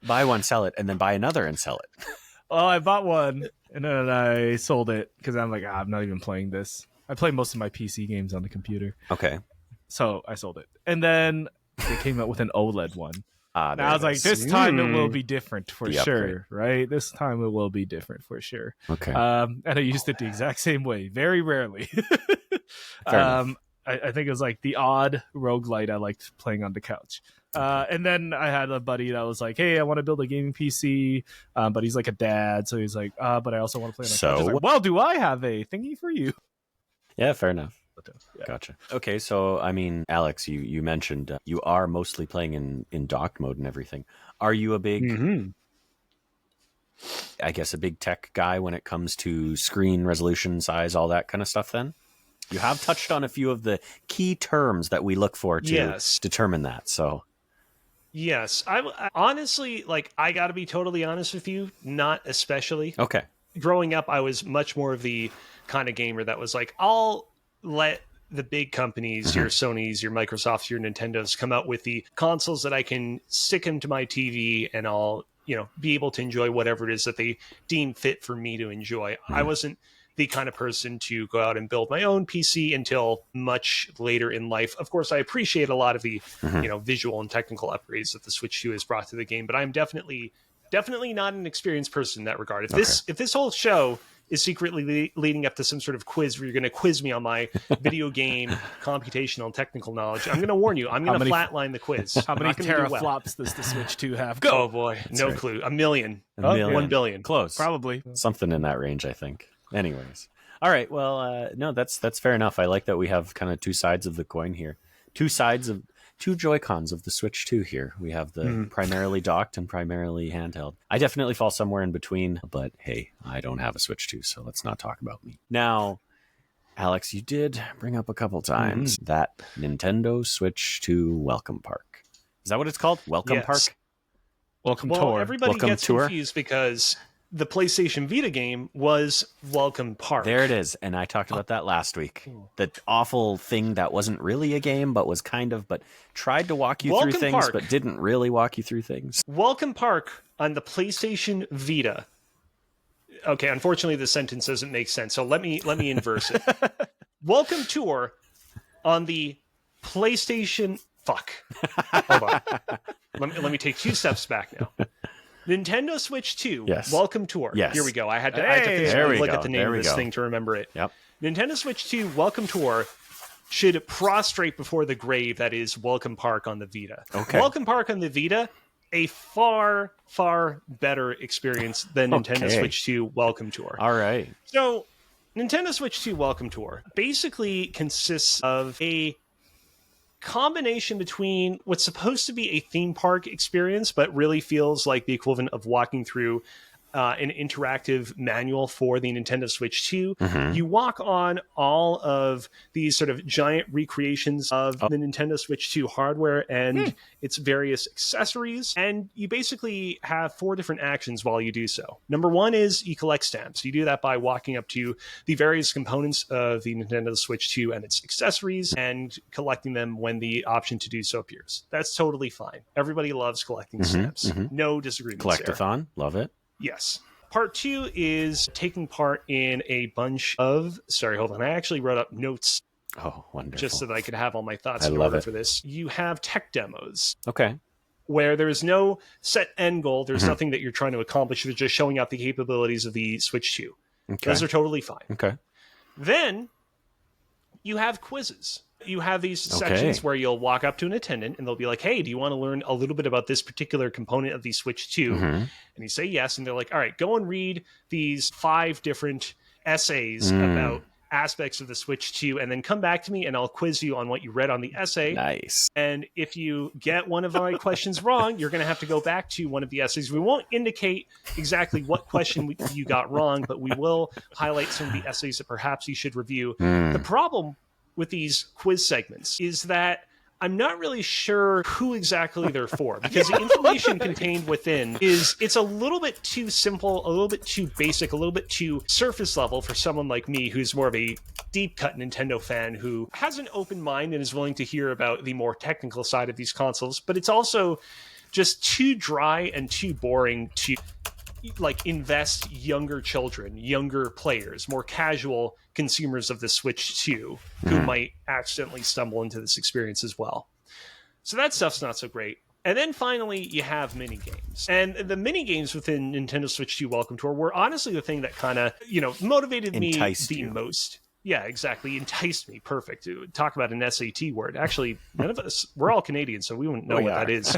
buy one, sell it, and then buy another and sell it? Well, I bought one and then I sold it because I'm like, I'm not even playing this. I play most of my PC games on the computer. Okay. So I sold it. And then they came out with an OLED one. And I was like, this this time it will be different for The sure, upgrade. right? This time it will be different for sure. Okay. And I used it the exact same way, very rarely. Fair enough. I think it was like the odd roguelite I liked playing on the couch. And then I had a buddy that was like, hey, I want to build a gaming PC, but he's like a dad. So he's like, but I also want to play on the couch. I was like, well, do I have a thingy for you? Yeah, fair enough. Yeah. Gotcha. Okay, so I mean, Alex, you mentioned you are mostly playing in dock mode and everything. Are you a big, I guess, a big tech guy when it comes to screen resolution, size, all that kind of stuff? Then you have touched on a few of the key terms that we look for to determine that. So yes, I honestly, like, I got to be totally honest with you, not especially. okay, Growing up, I was much more of the kind of gamer that was like, I'll let the big companies, your Sonys, your Microsofts, your Nintendos, come out with the consoles that I can stick into my TV and I'll, be able to enjoy whatever it is that they deem fit for me to enjoy. I wasn't the kind of person to go out and build my own PC until much later in life. Of course, I appreciate a lot of the, visual and technical upgrades that the Switch 2 has brought to the game, but I'm definitely not an experienced person in that regard. If this whole show is secretly leading up to some sort of quiz where you're going to quiz me on my video game computational and technical knowledge, I'm going to warn you, I'm going to flatline the quiz. How many teraflops does the Switch 2 have? Go! Oh boy, no clue. A million. A million. 1 billion. Close. Probably. Something in that range, I think. Anyways. All right. Well, no, that's fair enough. I like that we have kind of two sides of the coin here. Two sides of two Joy-Cons of the Switch 2 here. We have the primarily docked and primarily handheld. I definitely fall somewhere in between, but hey, I don't have a Switch 2, so let's not talk about me. Now, Alex, you did bring up a couple times that Nintendo Switch 2 Welcome Park. Is that what it's called? Welcome Park? Welcome well, Tour. Everybody Welcome gets Tour? confused because the PlayStation Vita game was Welcome Park. There it is. And I talked about that last week. The awful thing that wasn't really a game, but was kind of, but tried to walk you Welcome through things, Park. but didn't really walk you through things. Welcome Park on the PlayStation Vita. Okay, unfortunately, the sentence doesn't make sense, so let me inverse it. Welcome Tour on the PlayStation. Fuck. Hold on. Let me take 2 steps back now. Nintendo Switch 2. Yes. Welcome Tour. Yes. Here we go. I had to There physically we look go. at the name There of we this go. thing to remember it. Yep. Nintendo Switch 2 Welcome Tour should prostrate before the grave that is Welcome Park on the Vita. Okay. Welcome Park on the Vita, a far, far better experience than Nintendo Okay. Switch 2 Welcome Tour. All right. So, Nintendo Switch 2 Welcome Tour basically consists of a combination between what's supposed to be a theme park experience, but really feels like the equivalent of walking through an interactive manual for the Nintendo Switch 2. You walk on all of these sort of giant recreations of the Nintendo Switch 2 hardware and its various accessories, and you basically have 4 different actions while you do so. Number 1 is you collect stamps. You do that by walking up to the various components of the Nintendo Switch 2 and its accessories and collecting them when the option to do so appears. That's totally fine. Everybody loves collecting stamps. No disagreements there. Collectathon. Love it. Yes. Part 2 is taking part in a bunch of... Sorry, hold on. I actually wrote up notes Oh, wonderful. just so that I could have all my thoughts I in love order it. for this. You have tech demos Okay. where there is no set end goal. There's nothing that you're trying to accomplish. You're just showing out the capabilities of the Switch 2. Okay. Those are totally fine. Okay. Then you have quizzes. You have these sections where you'll walk up to an attendant and they'll be like, hey, do you want to learn a little bit about this particular component of the Switch 2? And you say yes. And they're like, all right, go and read these 5 different essays about aspects of the Switch 2 and then come back to me and I'll quiz you on what you read on the essay. Nice. And if you get one of my questions wrong, you're going to have to go back to one of the essays. We won't indicate exactly what question you got wrong, but we will highlight some of the essays that perhaps you should review. The problem with these quiz segments is that I'm not really sure who exactly they're for, because the information contained within it's a little bit too simple, a little bit too basic, a little bit too surface level for someone like me who's more of a deep cut Nintendo fan who has an open mind and is willing to hear about the more technical side of these consoles, but it's also just too dry and too boring to like invest younger children, younger players, more casual consumers of the Switch 2 who might accidentally stumble into this experience as well. So that stuff's not so great. And then finally, you have mini games. And the mini games within Nintendo Switch 2 Welcome Tour were honestly the thing that kind of, motivated me the most. Yeah, exactly. Enticed me. Perfect. Talk about an SAT word. Actually, none of us, we're all Canadian, so we wouldn't know what that is.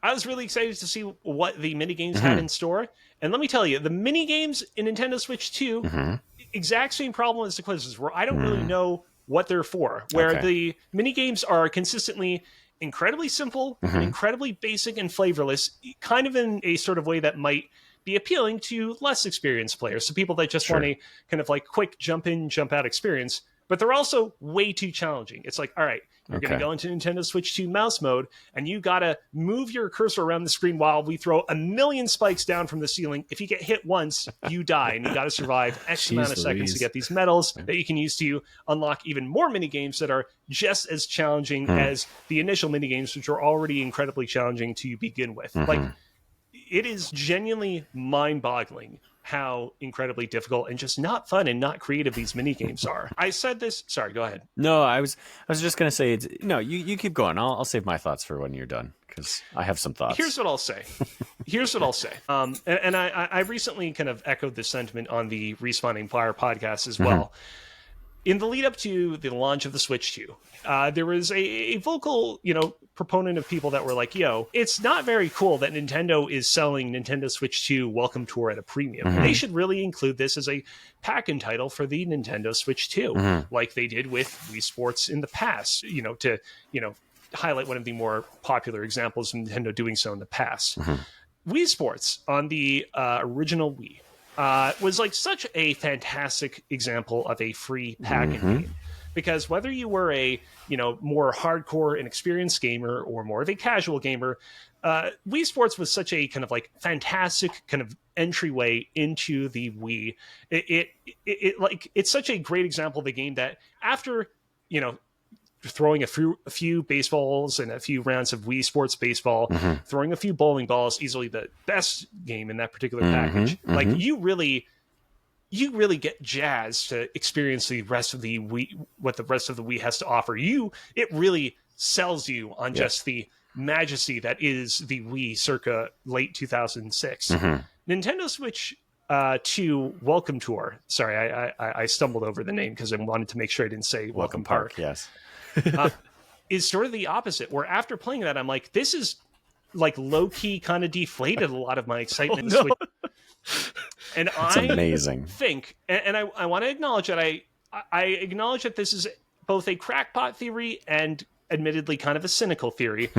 I was really excited to see what the minigames had in store. And let me tell you, the minigames in Nintendo Switch 2, exact same problem as the quizzes, where I don't really know what they're for. Where the minigames are consistently incredibly simple, incredibly basic and flavorless, kind of in a sort of way that might be appealing to less experienced players. So people that just want a kind of like quick jump in, jump out experience. But they're also way too challenging. It's like, all right, you're going to go into Nintendo Switch 2 mouse mode, and you got to move your cursor around the screen while we throw a million spikes down from the ceiling. If you get hit once, you die, and you got to survive X amount of seconds to get these medals that you can use to unlock even more mini games that are just as challenging as the initial mini games, which are already incredibly challenging to begin with. Like, it is genuinely mind-boggling how incredibly difficult and just not fun and not creative these mini games are. I said this. Sorry, go ahead. No, I was just gonna say no. You keep going. I'll save my thoughts for when you're done because I have some thoughts. Here's what I'll say. And I recently kind of echoed this sentiment on the Respawning Fire podcast as well. in the lead up to the launch of the Switch 2, there was a vocal, proponent of people that were like, yo, it's not very cool that Nintendo is selling Nintendo Switch 2 Welcome Tour at a premium. They should really include this as a pack-in title for the Nintendo Switch 2, like they did with Wii Sports in the past, to highlight one of the more popular examples of Nintendo doing so in the past. Wii Sports on the original Wii was like such a fantastic example of a free pack-in game. Because whether you were a more hardcore and experienced gamer or more of a casual gamer, Wii Sports was such a kind of like fantastic kind of entryway into the Wii. It's such a great example of a game that after throwing a few baseballs and a few rounds of Wii Sports baseball, throwing a few bowling balls, easily the best game in that particular package. Like you really get jazzed to experience the rest of the Wii, what the rest of the Wii has to offer. It really sells you on just the majesty that is the Wii circa late 2006. Nintendo Switch 2 Welcome Tour. Sorry, I stumbled over the name because I wanted to make sure I didn't say Welcome Park. Yes. Is sort of the opposite, where after playing that, I'm like, this is like low-key kind of deflated a lot of my excitement. Oh, no. And It's amazing. Think, and I want to acknowledge that I acknowledge that this is both a crackpot theory and admittedly kind of a cynical theory.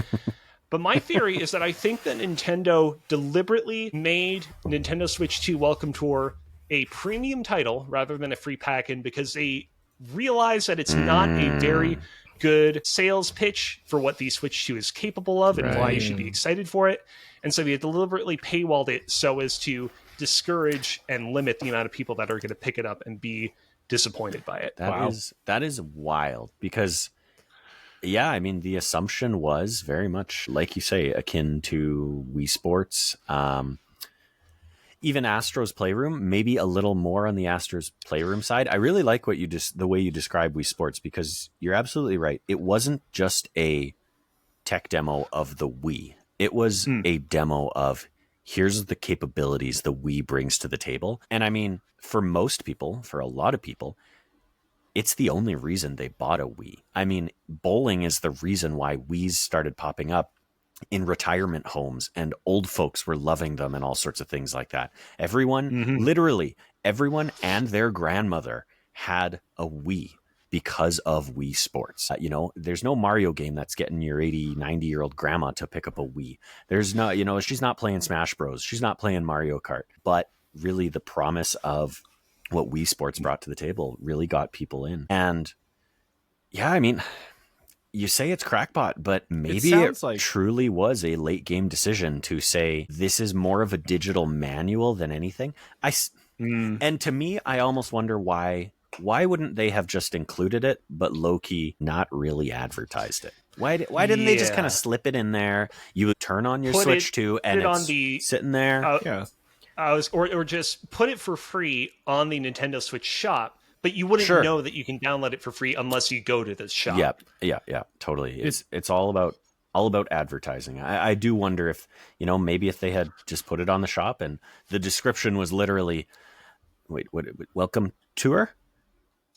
But my theory is that I think that Nintendo deliberately made Nintendo Switch 2 Welcome Tour a premium title rather than a free pack-in because they realize that it's not a very good sales pitch for what the Switch 2 is capable of and why you should be excited for it. And so they deliberately paywalled it so as to discourage and limit the amount of people that are going to pick it up and be disappointed by it. That is wild because, yeah, I mean, the assumption was very much, like you say, akin to Wii Sports. Even Astro's Playroom, maybe a little more on the Astro's Playroom side. I really like the way you describe Wii Sports because you're absolutely right. It wasn't just a tech demo of the Wii. It was a demo of here's the capabilities the Wii brings to the table. And I mean, for most people, for a lot of people, it's the only reason they bought a Wii. I mean, bowling is the reason why Wiis started popping up in retirement homes and old folks were loving them and all sorts of things like that. Everyone, literally everyone and their grandmother had a Wii because of Wii Sports. There's no Mario game that's getting your 80, 90-year-old grandma to pick up a Wii. There's no, she's not playing Smash Bros. She's not playing Mario Kart. But really the promise of what Wii Sports brought to the table really got people in. And yeah, I mean, you say it's crackpot, but maybe it truly was a late game decision to say this is more of a digital manual than anything. And to me, I almost wonder why wouldn't they have just included it, but low-key not really advertised it? Why didn't they just kind of slip it in there? You would turn on your Switch 2 and it's sitting there. Or just put it for free on the Nintendo Switch shop. But you wouldn't know that you can download it for free unless you go to the shop. Yeah, totally. It's all about advertising. I do wonder if, maybe if they had just put it on the shop and the description was literally, welcome tour?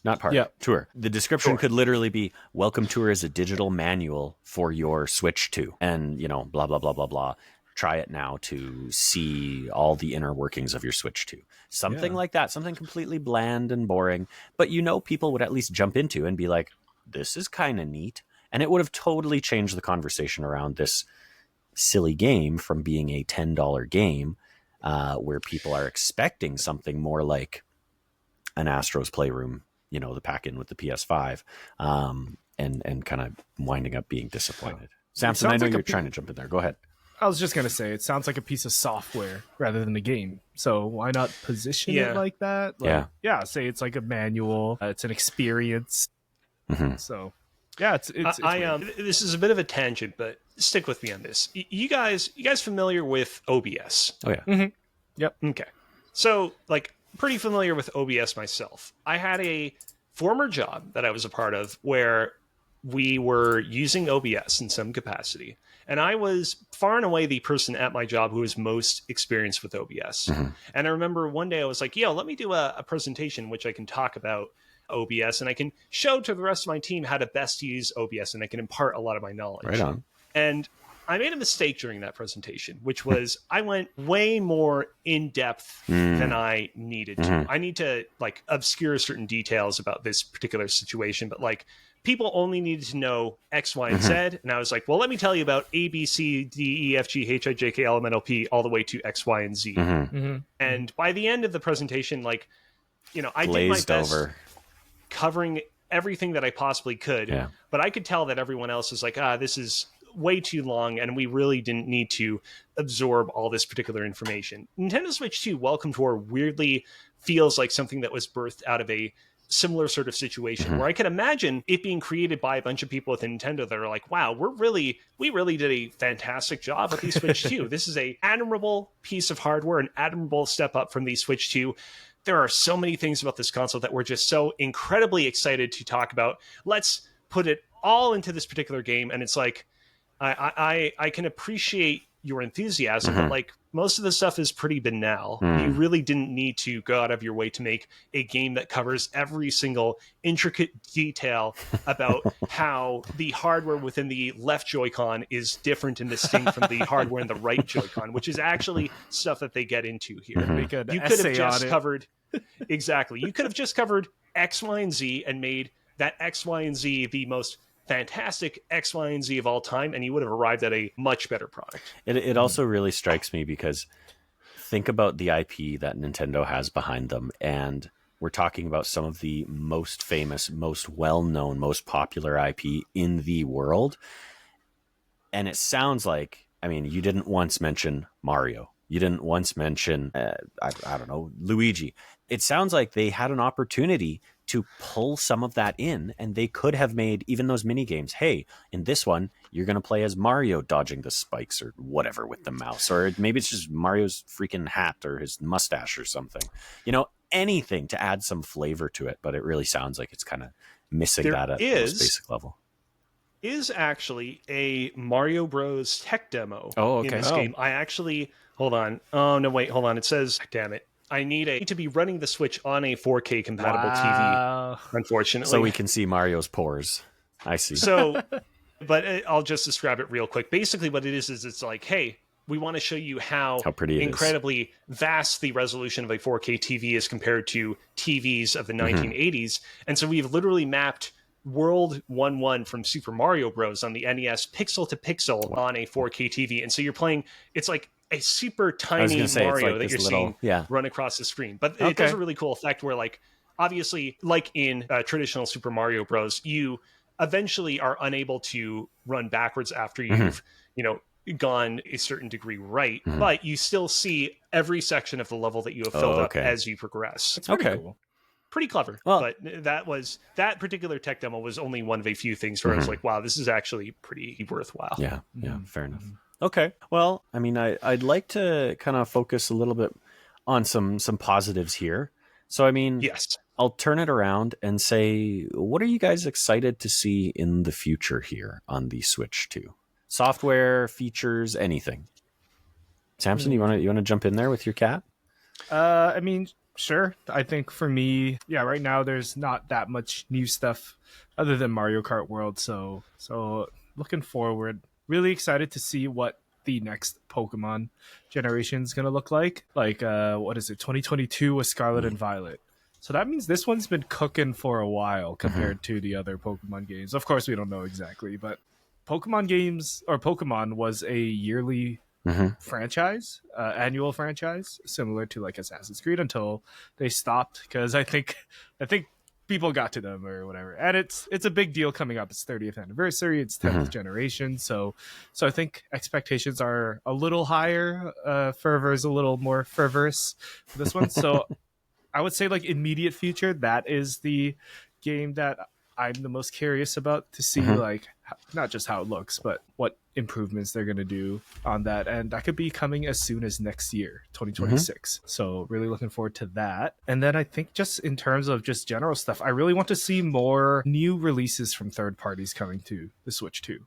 Not park, tour. The description could literally be, welcome tour is a digital manual for your Switch 2. And, blah, blah, blah, blah, blah. Try it now to see all the inner workings of your Switch 2. Something like that, something completely bland and boring, but people would at least jump into and be like, this is kind of neat. And it would have totally changed the conversation around this silly game from being a $10 game where people are expecting something more like an Astro's Playroom, the pack-in with the PS5, and kind of winding up being disappointed. Samson, I know you're trying to jump in there. Go ahead. I was just going to say, it sounds like a piece of software rather than a game. So why not position it like that? Say it's like a manual. It's an experience. So, it's this is a bit of a tangent, but stick with me on this. You guys familiar with OBS? Oh, yeah. Yep. Okay. So, pretty familiar with OBS myself. I had a former job that I was a part of where we were using OBS in some capacity. And I was far and away the person at my job who was most experienced with OBS. And I remember one day I was like, let me do a presentation which I can talk about OBS, and I can show to the rest of my team how to best use OBS, and I can impart a lot of my knowledge. Right on. And I made a mistake during that presentation, which was I went way more in depth than I needed to. I need to like obscure certain details about this particular situation, but like people only needed to know X, Y, and Z. And I was like, well, let me tell you about A, B, C, D, E, F, G, H, I, J, K, L, M, N, O, P, all the way to X, Y, and Z. And by the end of the presentation, like, you know, I did my best covering everything that I possibly could, but I could tell that everyone else is like, this is way too long, and we really didn't need to absorb all this particular information. Nintendo Switch 2 Welcome Tour weirdly feels like something that was birthed out of a similar sort of situation where I can imagine it being created by a bunch of people within Nintendo that are like, wow, we really did a fantastic job with the Switch 2. This is a admirable piece of hardware, an admirable step up from the Switch 2. There are so many things about this console that we're just so incredibly excited to talk about. Let's put it all into this particular game. And it's like, I can appreciate your enthusiasm, but like most of the stuff is pretty banal. You really didn't need to go out of your way to make a game that covers every single intricate detail about how the hardware within the left Joy-Con is different and distinct from the hardware in the right Joy-Con, which is actually stuff that they get into here. You could have just covered exactly. You could have just covered X, Y, and Z and made that X, Y, and Z the most fantastic X, Y, and Z of all time, and you would have arrived at a much better product. It also really strikes me because think about the IP that Nintendo has behind them, and we're talking about some of the most famous, most well-known, most popular IP in the world. And it sounds like, I mean, you didn't once mention Mario. You didn't once mention, I don't know, Luigi. It sounds like they had an opportunity to pull some of that in, and they could have made even those mini games. Hey, in this one, you're going to play as Mario dodging the spikes or whatever with the mouse, or maybe it's just Mario's freaking hat or his mustache or something. You know, anything to add some flavor to it, but it really sounds like it's kind of missing that at the most basic level. Is actually a Mario Bros. Tech demo in this game. I actually, hold on. Oh, no, wait, hold on. It says, damn it. I need to be running the Switch on a 4K compatible TV, unfortunately. So we can see Mario's pores. I see. So, but I'll just describe it real quick. Basically what it is it's like, hey, we want to show you how pretty incredibly vast the resolution of a 4K TV is compared to TVs of the 1980s. And so we've literally mapped World 1-1 from Super Mario Bros. On the NES pixel to pixel on a 4K TV. And so you're playing, it's like a super tiny Mario that you're seeing run across the screen. But it does a really cool effect where, like, obviously, like in traditional Super Mario Bros., you eventually are unable to run backwards after you've, you know, gone a certain degree right, but you still see every section of the level that you have filled up as you progress. That's pretty cool. Pretty clever. Well, but that particular tech demo was only one of a few things where I was like, wow, this is actually pretty worthwhile. Yeah, fair enough. Okay. Well, I mean, I'd like to kind of focus a little bit on some positives here. So, I mean, yes, I'll turn it around and say, what are you guys excited to see in the future here on the Switch 2? Software, features, anything. Samson, you want to jump in there with your cat? I mean, sure. I think for me, right now there's not that much new stuff other than Mario Kart World. So looking forward. Really excited to see what the next Pokemon generation is going to look like. Like, what is it? 2022 with Scarlet and Violet. So that means this one's been cooking for a while compared to the other Pokemon games. Of course, we don't know exactly, but Pokemon was a yearly franchise, annual franchise, similar to like Assassin's Creed until they stopped because I think people got to them or whatever, and it's a big deal coming up. It's 30th anniversary, it's 10th generation, so I think expectations are a little higher. Fervor is a little more fervorous for this one. So I would say, like, immediate future, that is the game that I'm the most curious about to see, like, not just how it looks, but what improvements they're going to do on that. And that could be coming as soon as next year, 2026. So really looking forward to that. And then I think just in terms of just general stuff, I really want to see more new releases from third parties coming to the Switch 2.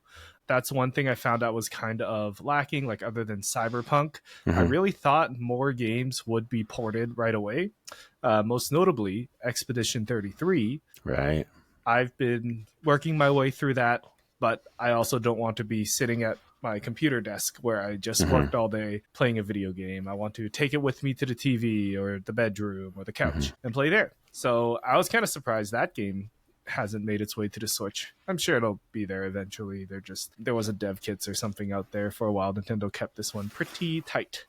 That's one thing I found out was kind of lacking, like other than Cyberpunk. I Mhm. really thought more games would be ported right away. Most notably, Expedition 33. Right. I've been working my way through that, but I also don't want to be sitting at my computer desk where I just worked all day playing a video game. I want to take it with me to the TV or the bedroom or the couch and play there. So I was kind of surprised that game hasn't made its way to the Switch. I'm sure it'll be there eventually. There was a dev kits or something out there for a while. Nintendo kept this one pretty tight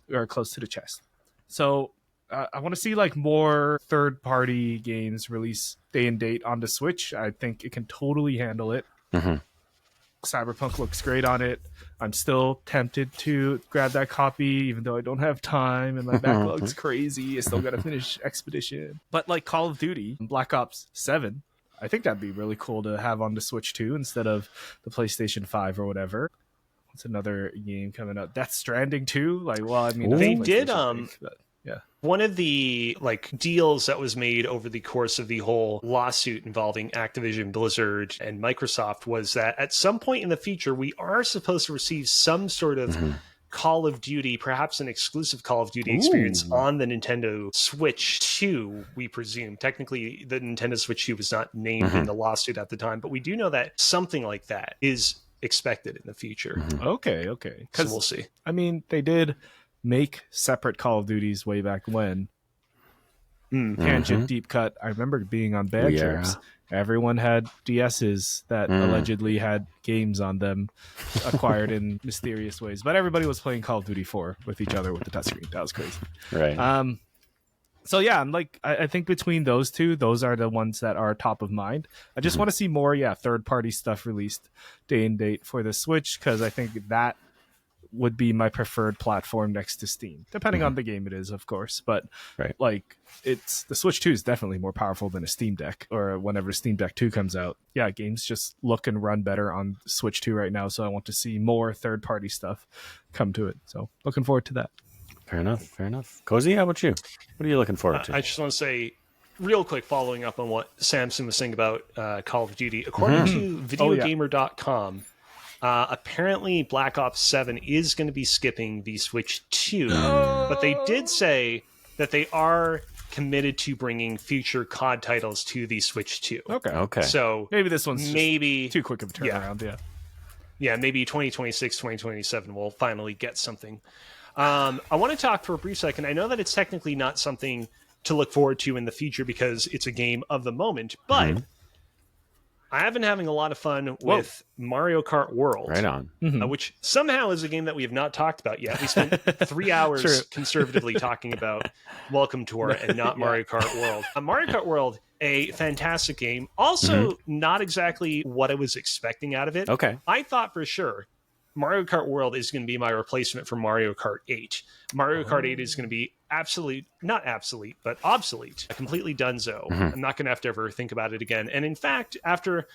or close to the chest. So I want to see like more third-party games release day and date on the Switch. I think it can totally handle it. Cyberpunk looks great on it. I'm still tempted to grab that copy, even though I don't have time and my backlog's crazy. I still got to finish Expedition. But like Call of Duty, Black Ops 7, I think that'd be really cool to have on the Switch too, instead of the PlayStation 5 or whatever. What's another game coming up? Death Stranding 2? Like, well, I mean, they did yeah. One of the like deals that was made over the course of the whole lawsuit involving Activision, Blizzard, and Microsoft was that at some point in the future, we are supposed to receive some sort of Call of Duty, perhaps an exclusive Call of Duty experience on the Nintendo Switch 2, we presume. Technically, the Nintendo Switch 2 was not named in the lawsuit at the time, but we do know that something like that is expected in the future. Okay. So we'll see. I mean, they did make separate Call of Duties way back when. Tangent deep cut. I remember being on bad trips. Everyone had DSs that allegedly had games on them acquired in mysterious ways, but everybody was playing Call of Duty 4 with each other with the touchscreen. That was crazy. Right. So yeah, I think between those two, those are the ones that are top of mind. I just want to see more, third-party stuff released day and date for the Switch, because I think that would be my preferred platform next to Steam, depending on the game it is, of course. But like, it's the Switch 2 is definitely more powerful than a Steam Deck, or whenever Steam Deck 2 comes out. Yeah, games just look and run better on Switch 2 right now, so I want to see more third-party stuff come to it. So looking forward to that. Fair enough. Kozi, how about you? What are you looking forward to? I just want to say, real quick, following up on what Samson was saying about Call of Duty, according to videogamer.com, apparently Black Ops 7 is going to be skipping the Switch 2, but they did say that they are committed to bringing future COD titles to the Switch 2. Okay. So maybe this one's maybe too quick of a turnaround. Yeah, maybe 2026, 2027 we'll finally get something. I want to talk for a brief second. I know that it's technically not something to look forward to in the future because it's a game of the moment, but I have been having a lot of fun with Mario Kart World. Right on. Which somehow is a game that we have not talked about yet. We spent 3 hours conservatively talking about Welcome Tour and not Mario Kart World. Mario Kart World, a fantastic game. Also, not exactly what I was expecting out of it. Okay. I thought for sure Mario Kart World is going to be my replacement for Mario Kart 8. Mario Kart 8 is going to be not obsolete, but obsolete. Completely donezo. I'm not going to have to ever think about it again. And in fact, after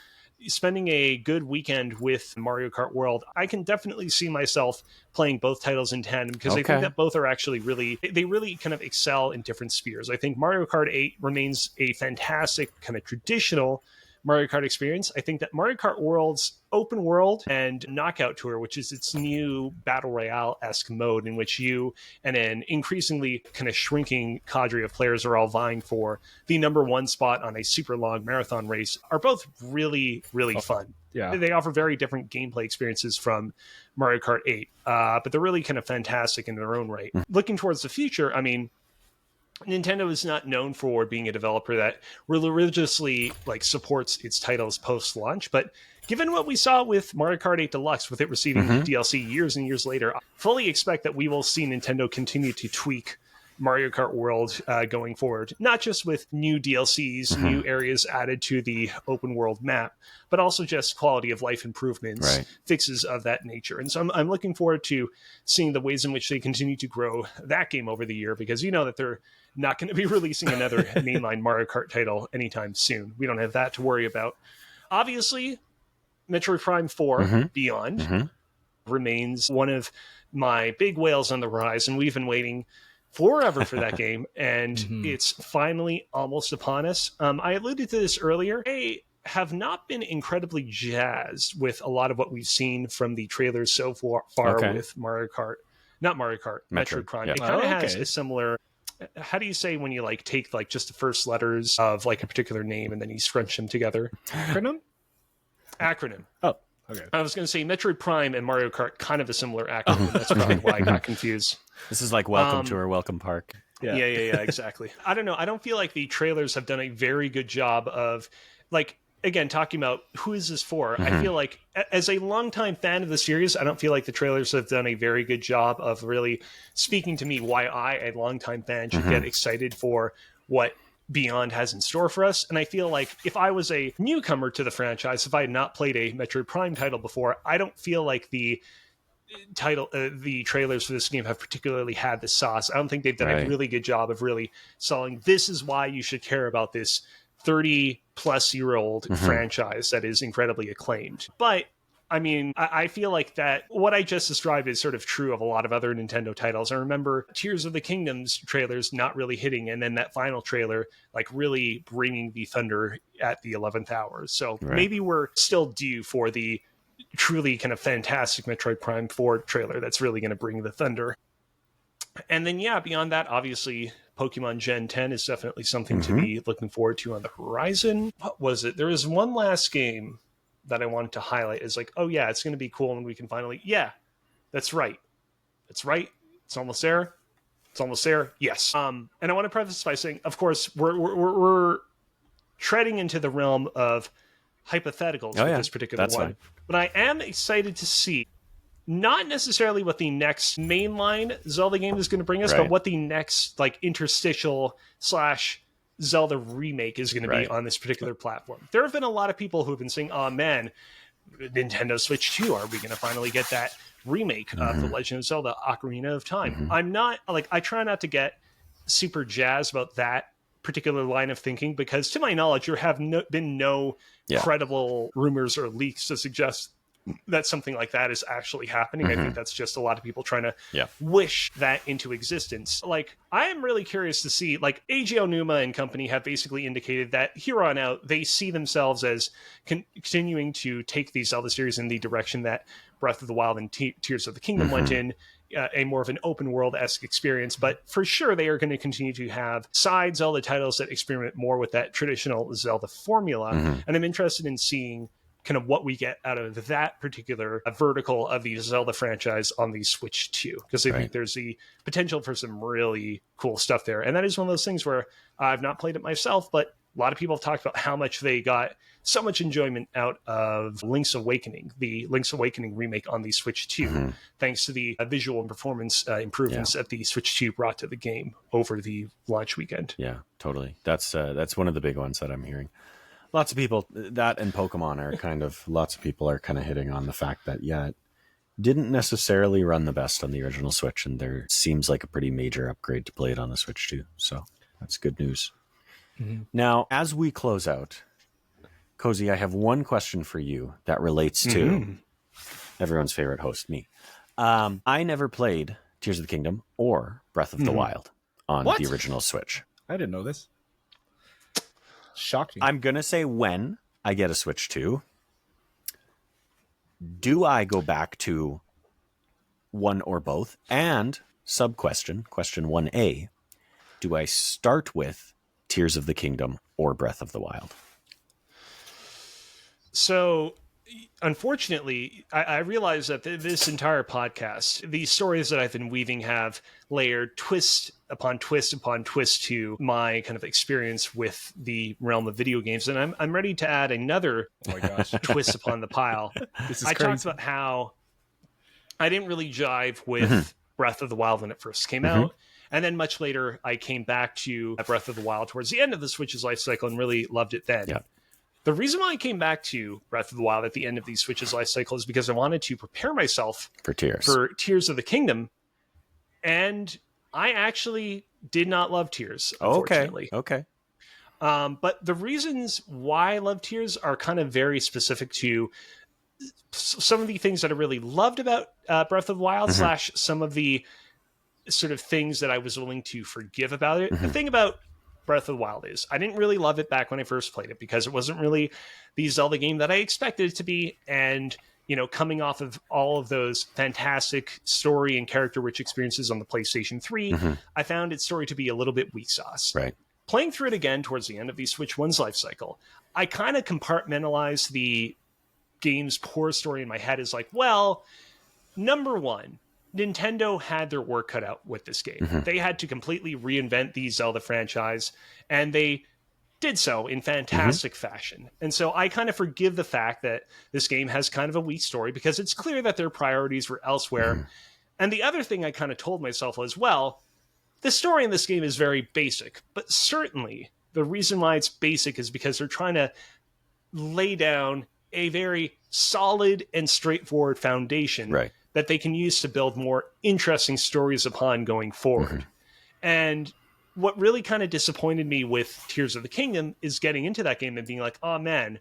spending a good weekend with Mario Kart World, I can definitely see myself playing both titles in tandem because I think that both are actually they really kind of excel in different spheres. I think Mario Kart 8 remains a fantastic kind of traditional Mario Kart experience. I think that Mario Kart World's open world and knockout tour, which is its new battle royale-esque mode in which you and an increasingly kind of shrinking cadre of players are all vying for the number one spot on a super long marathon race, are both really, really fun. Yeah. They offer very different gameplay experiences from Mario Kart 8, but they're really kind of fantastic in their own right. Looking towards the future, I mean, Nintendo is not known for being a developer that religiously supports its titles post-launch, but given what we saw with Mario Kart 8 Deluxe, with it receiving DLC years and years later, I fully expect that we will see Nintendo continue to tweak Mario Kart World going forward, not just with new DLCs, new areas added to the open world map, but also just quality of life improvements, fixes of that nature. And so I'm looking forward to seeing the ways in which they continue to grow that game over the year, because you know that they're not going to be releasing another mainline Mario Kart title anytime soon. We don't have that to worry about. Obviously, Metroid Prime 4 Beyond remains one of my big whales on the horizon. We've been waiting forever for that game, and it's finally almost upon us. I alluded to this earlier. I have not been incredibly jazzed with a lot of what we've seen from the trailers so far with Mario Kart. Not Mario Kart, Metroid Prime. Yeah. It kind of has a similar... How do you say when you like take like just the first letters of like a particular name and then you scrunch them together? Acronym. Oh, okay. I was going to say Metroid Prime and Mario Kart, kind of a similar acronym. That's probably why I got confused. This is like Welcome to our Welcome Park. Yeah, exactly. I don't know. I don't feel like the trailers have done a very good job of, like, again, talking about who is this for. I feel like, as a longtime fan of the series, I don't feel like the trailers have done a very good job of really speaking to me why I, a longtime fan, should get excited for what Beyond has in store for us. And I feel like if I was a newcomer to the franchise, if I had not played a Metroid Prime title before, I don't feel like the trailers for this game have particularly had the sauce. I don't think they've done a really good job of really selling, this is why you should care about this 30-plus-year-old franchise that is incredibly acclaimed. But I mean, I feel like that what I just described is sort of true of a lot of other Nintendo titles. I remember Tears of the Kingdom's trailers not really hitting, and then that final trailer like really bringing the thunder at the 11th hour. So maybe we're still due for the truly kind of fantastic Metroid Prime 4 trailer that's really going to bring the thunder. And then, beyond that, obviously, Pokemon Gen 10 is definitely something to be looking forward to on the horizon. What was it? There was one last game that I wanted to highlight. Is like, oh yeah, it's going to be cool when we can finally... Yeah, that's right. That's right. It's almost there. It's almost there. Yes. And I want to preface by saying, of course, we're treading into the realm of hypotheticals with this particular one. Fine. But I am excited to see not necessarily what the next mainline Zelda game is going to bring us, but what the next like interstitial / Zelda remake is going to be on this particular platform. There have been a lot of people who have been saying, oh man, Nintendo Switch 2, are we going to finally get that remake of The Legend of Zelda Ocarina of Time? I'm not, like, I try not to get super jazzed about that particular line of thinking, because to my knowledge, there have been no credible rumors or leaks to suggest that something like that is actually happening. I think that's just a lot of people trying to wish that into existence. Like, I am really curious to see, like, Eiji Onuma and company have basically indicated that here on out, they see themselves as continuing to take the Zelda series in the direction that Breath of the Wild and Tears of the Kingdom went in, a more of an open world-esque experience. But for sure, they are going to continue to have side Zelda titles that experiment more with that traditional Zelda formula. And I'm interested in seeing kind of what we get out of that particular vertical of the Zelda franchise on the Switch 2, because I think there's the potential for some really cool stuff there. And that is one of those things where I've not played it myself, but a lot of people have talked about how much they got so much enjoyment out of Link's Awakening, the Link's Awakening remake on the Switch 2, thanks to the visual and performance improvements that the Switch 2 brought to the game over the launch weekend. Yeah, totally. That's one of the big ones that I'm hearing. Lots of people, that and Pokemon are kind of, lots of people are kind of hitting on the fact that, it didn't necessarily run the best on the original Switch, and there seems like a pretty major upgrade to play it on the Switch too. So that's good news. Now, as we close out, Kozi, I have one question for you that relates to everyone's favorite host, me. I never played Tears of the Kingdom or Breath of the Wild on the original Switch. I didn't know this. Shocking. I'm going to say when I get a Switch 2, do I go back to one or both? And question 1A, do I start with Tears of the Kingdom or Breath of the Wild? So, unfortunately, I realize that this entire podcast, the stories that I've been weaving have layered twist upon twist upon twist to my kind of experience with the realm of video games. And I'm ready to add another twist upon the pile. I talked about how I didn't really jive with Breath of the Wild when it first came out. And then much later, I came back to Breath of the Wild towards the end of the Switch's life cycle and really loved it then. Yeah. The reason why I came back to Breath of the Wild at the end of the Switch's life cycle is because I wanted to prepare myself for Tears of the Kingdom. And I actually did not love Tears, unfortunately. Okay. But the reasons why I love Tears are kind of very specific to some of the things that I really loved about Breath of the Wild / some of the sort of things that I was willing to forgive about it. The thing about Breath of the Wild is. I didn't really love it back when I first played it because it wasn't really the Zelda game that I expected it to be. And, coming off of all of those fantastic story and character-rich experiences on the PlayStation 3, I found its story to be a little bit weak sauce. Right. Playing through it again towards the end of the Switch 1's life cycle, I kind of compartmentalized the game's poor story in my head as like, well, number one, Nintendo had their work cut out with this game. They had to completely reinvent the Zelda franchise, and they did so in fantastic fashion. And so I kind of forgive the fact that this game has kind of a weak story because it's clear that their priorities were elsewhere. And the other thing I kind of told myself was, well, the story in this game is very basic, but certainly the reason why it's basic is because they're trying to lay down a very solid and straightforward foundation that they can use to build more interesting stories upon going forward. And what really kind of disappointed me with Tears of the Kingdom is getting into that game and being like, oh man,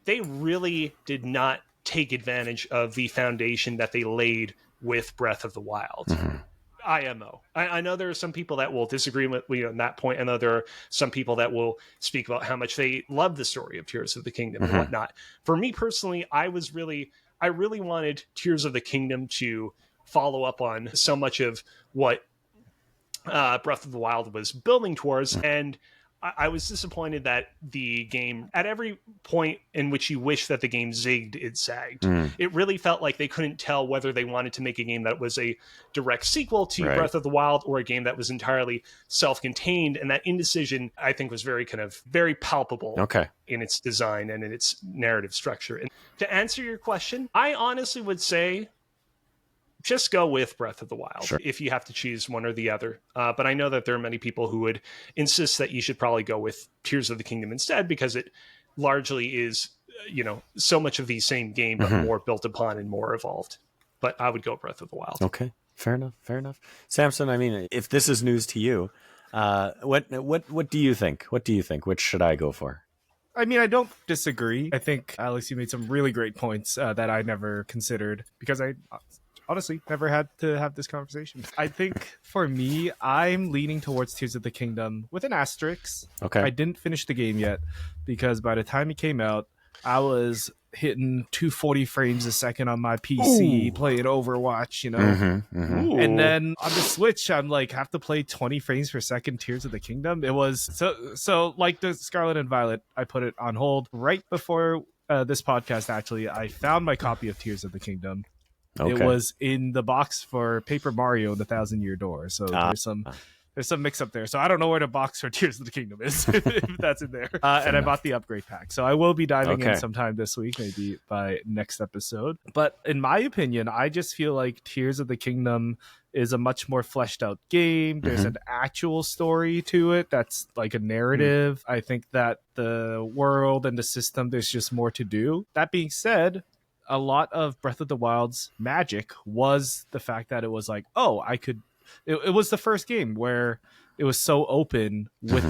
they really did not take advantage of the foundation that they laid with Breath of the Wild. IMO. I know there are some people that will disagree with me on that point. I know there are some people that will speak about how much they love the story of Tears of the Kingdom and whatnot. For me personally, I really wanted Tears of the Kingdom to follow up on so much of what Breath of the Wild was building towards, and I was disappointed that the game, at every point in which you wish that the game zigged, it zagged. It really felt like they couldn't tell whether they wanted to make a game that was a direct sequel to Breath of the Wild or a game that was entirely self-contained, and that indecision, I think, was very palpable in its design and in its narrative structure. And to answer your question, I honestly would say just go with Breath of the Wild if you have to choose one or the other. But I know that there are many people who would insist that you should probably go with Tears of the Kingdom instead because it largely is, so much of the same game, but more built upon and more evolved. But I would go Breath of the Wild. Okay, fair enough. Samson, I mean, if this is news to you, what do you think? Which should I go for? I mean, I don't disagree. I think, Alex, you made some really great points that I never considered because I honestly never had to have this conversation. I think for me, I'm leaning towards Tears of the Kingdom with an asterisk. Okay. I didn't finish the game yet because by the time it came out, I was hitting 240 frames a second on my PC, playing Overwatch, And then on the Switch, I'm like, have to play 20 frames per second Tears of the Kingdom. It was so like the Scarlet and Violet, I put it on hold right before this podcast. Actually, I found my copy of Tears of the Kingdom. Okay. It was in the box for Paper Mario and the Thousand Year Door. So there's some mix up there. So I don't know where the box for Tears of the Kingdom is, if that's in there. And I bought the upgrade pack. So I will be diving in sometime this week, maybe by next episode. But in my opinion, I just feel like Tears of the Kingdom is a much more fleshed out game. There's an actual story to it that's like a narrative. I think that the world and the system, there's just more to do. That being said, a lot of Breath of the Wild's magic was the fact that it was like, it was the first game where it was so open with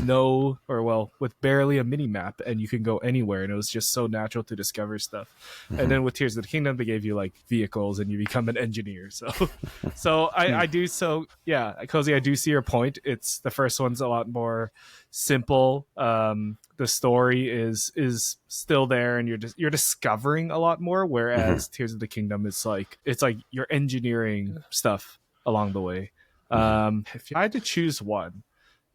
with barely a mini map and you can go anywhere. And it was just so natural to discover stuff. And then with Tears of the Kingdom, they gave you like vehicles and you become an engineer. So I do. So yeah, Kozi, I do see your point. It's the first one's a lot more simple. The story is still there and you're discovering a lot more. Whereas Tears of the Kingdom is like, it's like you're engineering stuff along the way. If I had to choose one,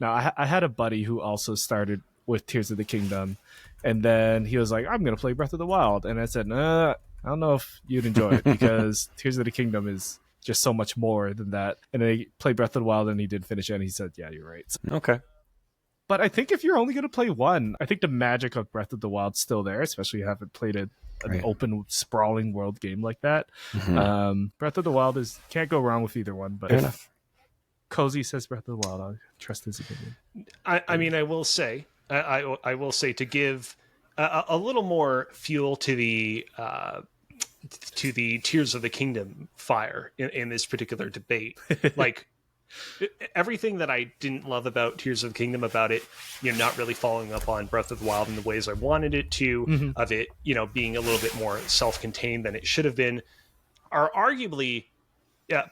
now I had a buddy who also started with Tears of the Kingdom, and then he was like, I'm gonna play Breath of the Wild, and I said, I don't know if you'd enjoy it because Tears of the Kingdom is just so much more than that. And then he played Breath of the Wild and he did finish it and he said, yeah, you're right. Okay. But I think if you're only going to play one, I think the magic of Breath of the Wild's still there, especially if you haven't played an open, sprawling world game like that. Breath of the Wild can't go wrong with either one. But if Kozi says Breath of the Wild, I trust his opinion. I mean, I will say to give a little more fuel to the Tears of the Kingdom fire in this particular debate, like. Everything that I didn't love about Tears of the Kingdom, about it, not really following up on Breath of the Wild in the ways I wanted it to, of it, being a little bit more self-contained than it should have been, are arguably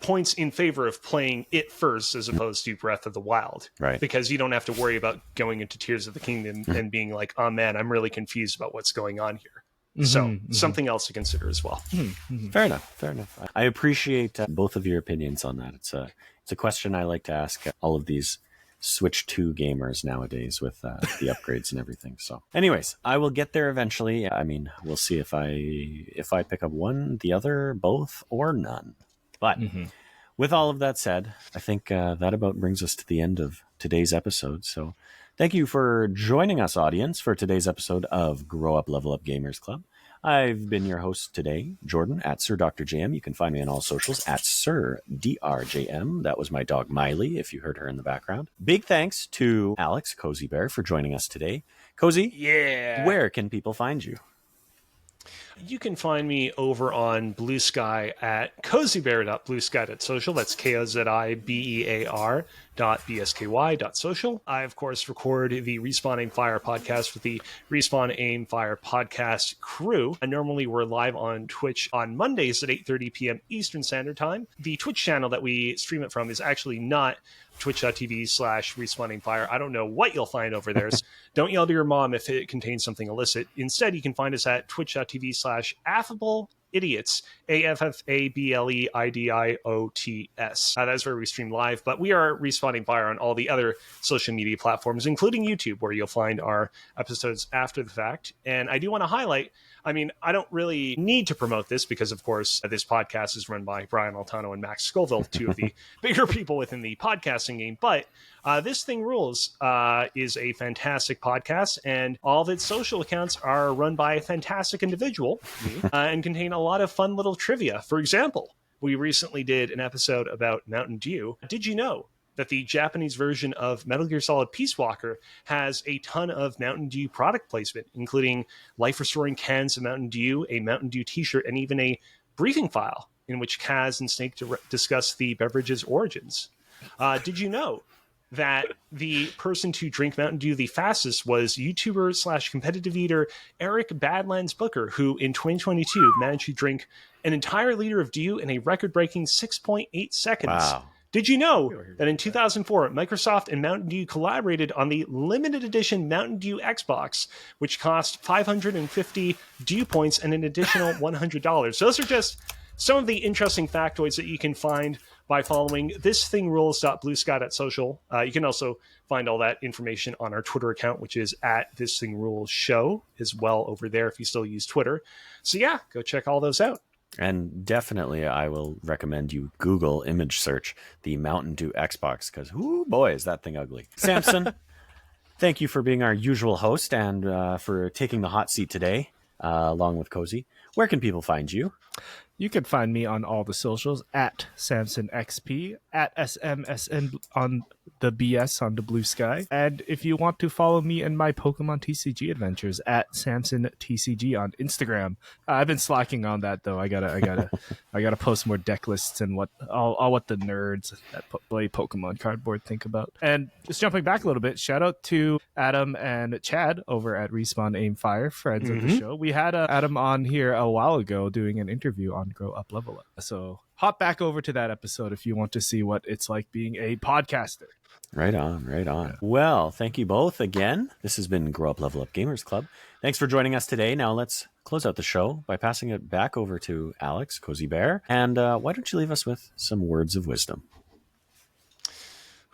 points in favor of playing it first as opposed to Breath of the Wild. Right. Because you don't have to worry about going into Tears of the Kingdom and being like, oh man, I'm really confused about what's going on here. So something else to consider as well. Fair enough. I appreciate both of your opinions on that. It's a question I like to ask all of these Switch 2 gamers nowadays with the upgrades and everything. So anyways, I will get there eventually. I mean, we'll see if I pick up one, the other, both, or none. But with all of that said, I think that about brings us to the end of today's episode. So thank you for joining us, audience, for today's episode of Grow Up Level Up Gamers Club. I've been your host today, Jordan, at SirDrJM. You can find me on all socials at SirDrJM. That was my dog, Miley, if you heard her in the background. Big thanks to Alex Kozibear for joining us today. Kozi, where can people find you? You can find me over on Blue Sky at kozibear.bluesky.social. That's KOZIBEAR.BSKY.social. I, of course, record the Respawn Aim Fire podcast with the Respawn Aim Fire podcast crew. And normally we're live on Twitch on Mondays at 8:30 p.m. Eastern Standard Time. The Twitch channel that we stream it from is actually not twitch.tv/respawnaimfire. I don't know what you'll find over there. So don't yell to your mom if it contains something illicit. Instead, you can find us at twitch.tv/affable idiots, AFFABLEIDIOTS. That's where we stream live, but we are Respawning Fire on all the other social media platforms, including YouTube, where you'll find our episodes after the fact. And I do want to highlight, I mean, I don't really need to promote this because, of course, this podcast is run by Brian Altano and Max Scoville, two of the bigger people within the podcasting game. But This Thing Rules is a fantastic podcast, and all of its social accounts are run by a fantastic individual and contain a lot of fun little trivia. For example, we recently did an episode about Mountain Dew. Did you know that the Japanese version of Metal Gear Solid Peace Walker has a ton of Mountain Dew product placement, including life-restoring cans of Mountain Dew, a Mountain Dew t-shirt, and even a briefing file in which Kaz and Snake discuss the beverage's origins. Did you know that the person to drink Mountain Dew the fastest was YouTuber / competitive eater Eric Badlands Booker, who in 2022 managed to drink an entire liter of Dew in a record-breaking 6.8 seconds? Wow. Did you know that in 2004, Microsoft and Mountain Dew collaborated on the limited edition Mountain Dew Xbox, which cost 550 Dew points and an additional $100? Those are just some of the interesting factoids that you can find by following thisthingrules.bluesky.social. You can also find all that information on our Twitter account, which is at thisthingrules_show as well over there if you still use Twitter. So yeah, go check all those out. And definitely, I will recommend you Google image search the Mountain Dew Xbox, because, whoo, boy, is that thing ugly. Samson, thank you for being our usual host and for taking the hot seat today, along with Kozi. Where can people find you? You can find me on all the socials at SamsonXP, at SMSN on the BS on the Blue Sky. And if you want to follow me and my Pokemon TCG adventures, at SamsonTCG on Instagram. I've been slacking on that though. I gotta post more deck lists and what the nerds that play Pokemon cardboard think about. And just jumping back a little bit, shout out to Adam and Chad over at Respawn Aim Fire, friends of the show. We had Adam on here a while ago doing an interview on Grow Up Level Up. So hop back over to that episode if you want to see what it's like being a podcaster. Right on, right on. Yeah. Well, thank you both again. This has been Grow Up Level Up Gamers Club. Thanks for joining us today. Now let's close out the show by passing it back over to Alex Kozibear. And why don't you leave us with some words of wisdom?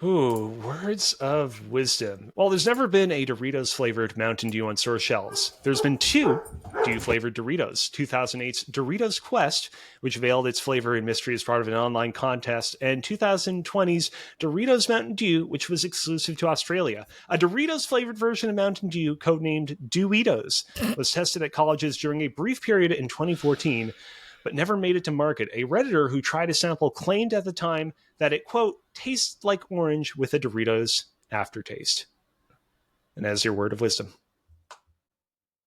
Ooh, words of wisdom. Well, there's never been a Doritos-flavored Mountain Dew on store shelves. There's been two Dew-flavored Doritos. 2008's Doritos Quest, which veiled its flavor and mystery as part of an online contest, and 2020's Doritos Mountain Dew, which was exclusive to Australia. A Doritos-flavored version of Mountain Dew, codenamed Dewitos, was tested at colleges during a brief period in 2014, but never made it to market. A Redditor who tried a sample claimed at the time that it, quote, tastes like orange with a Doritos aftertaste. And as your word of wisdom.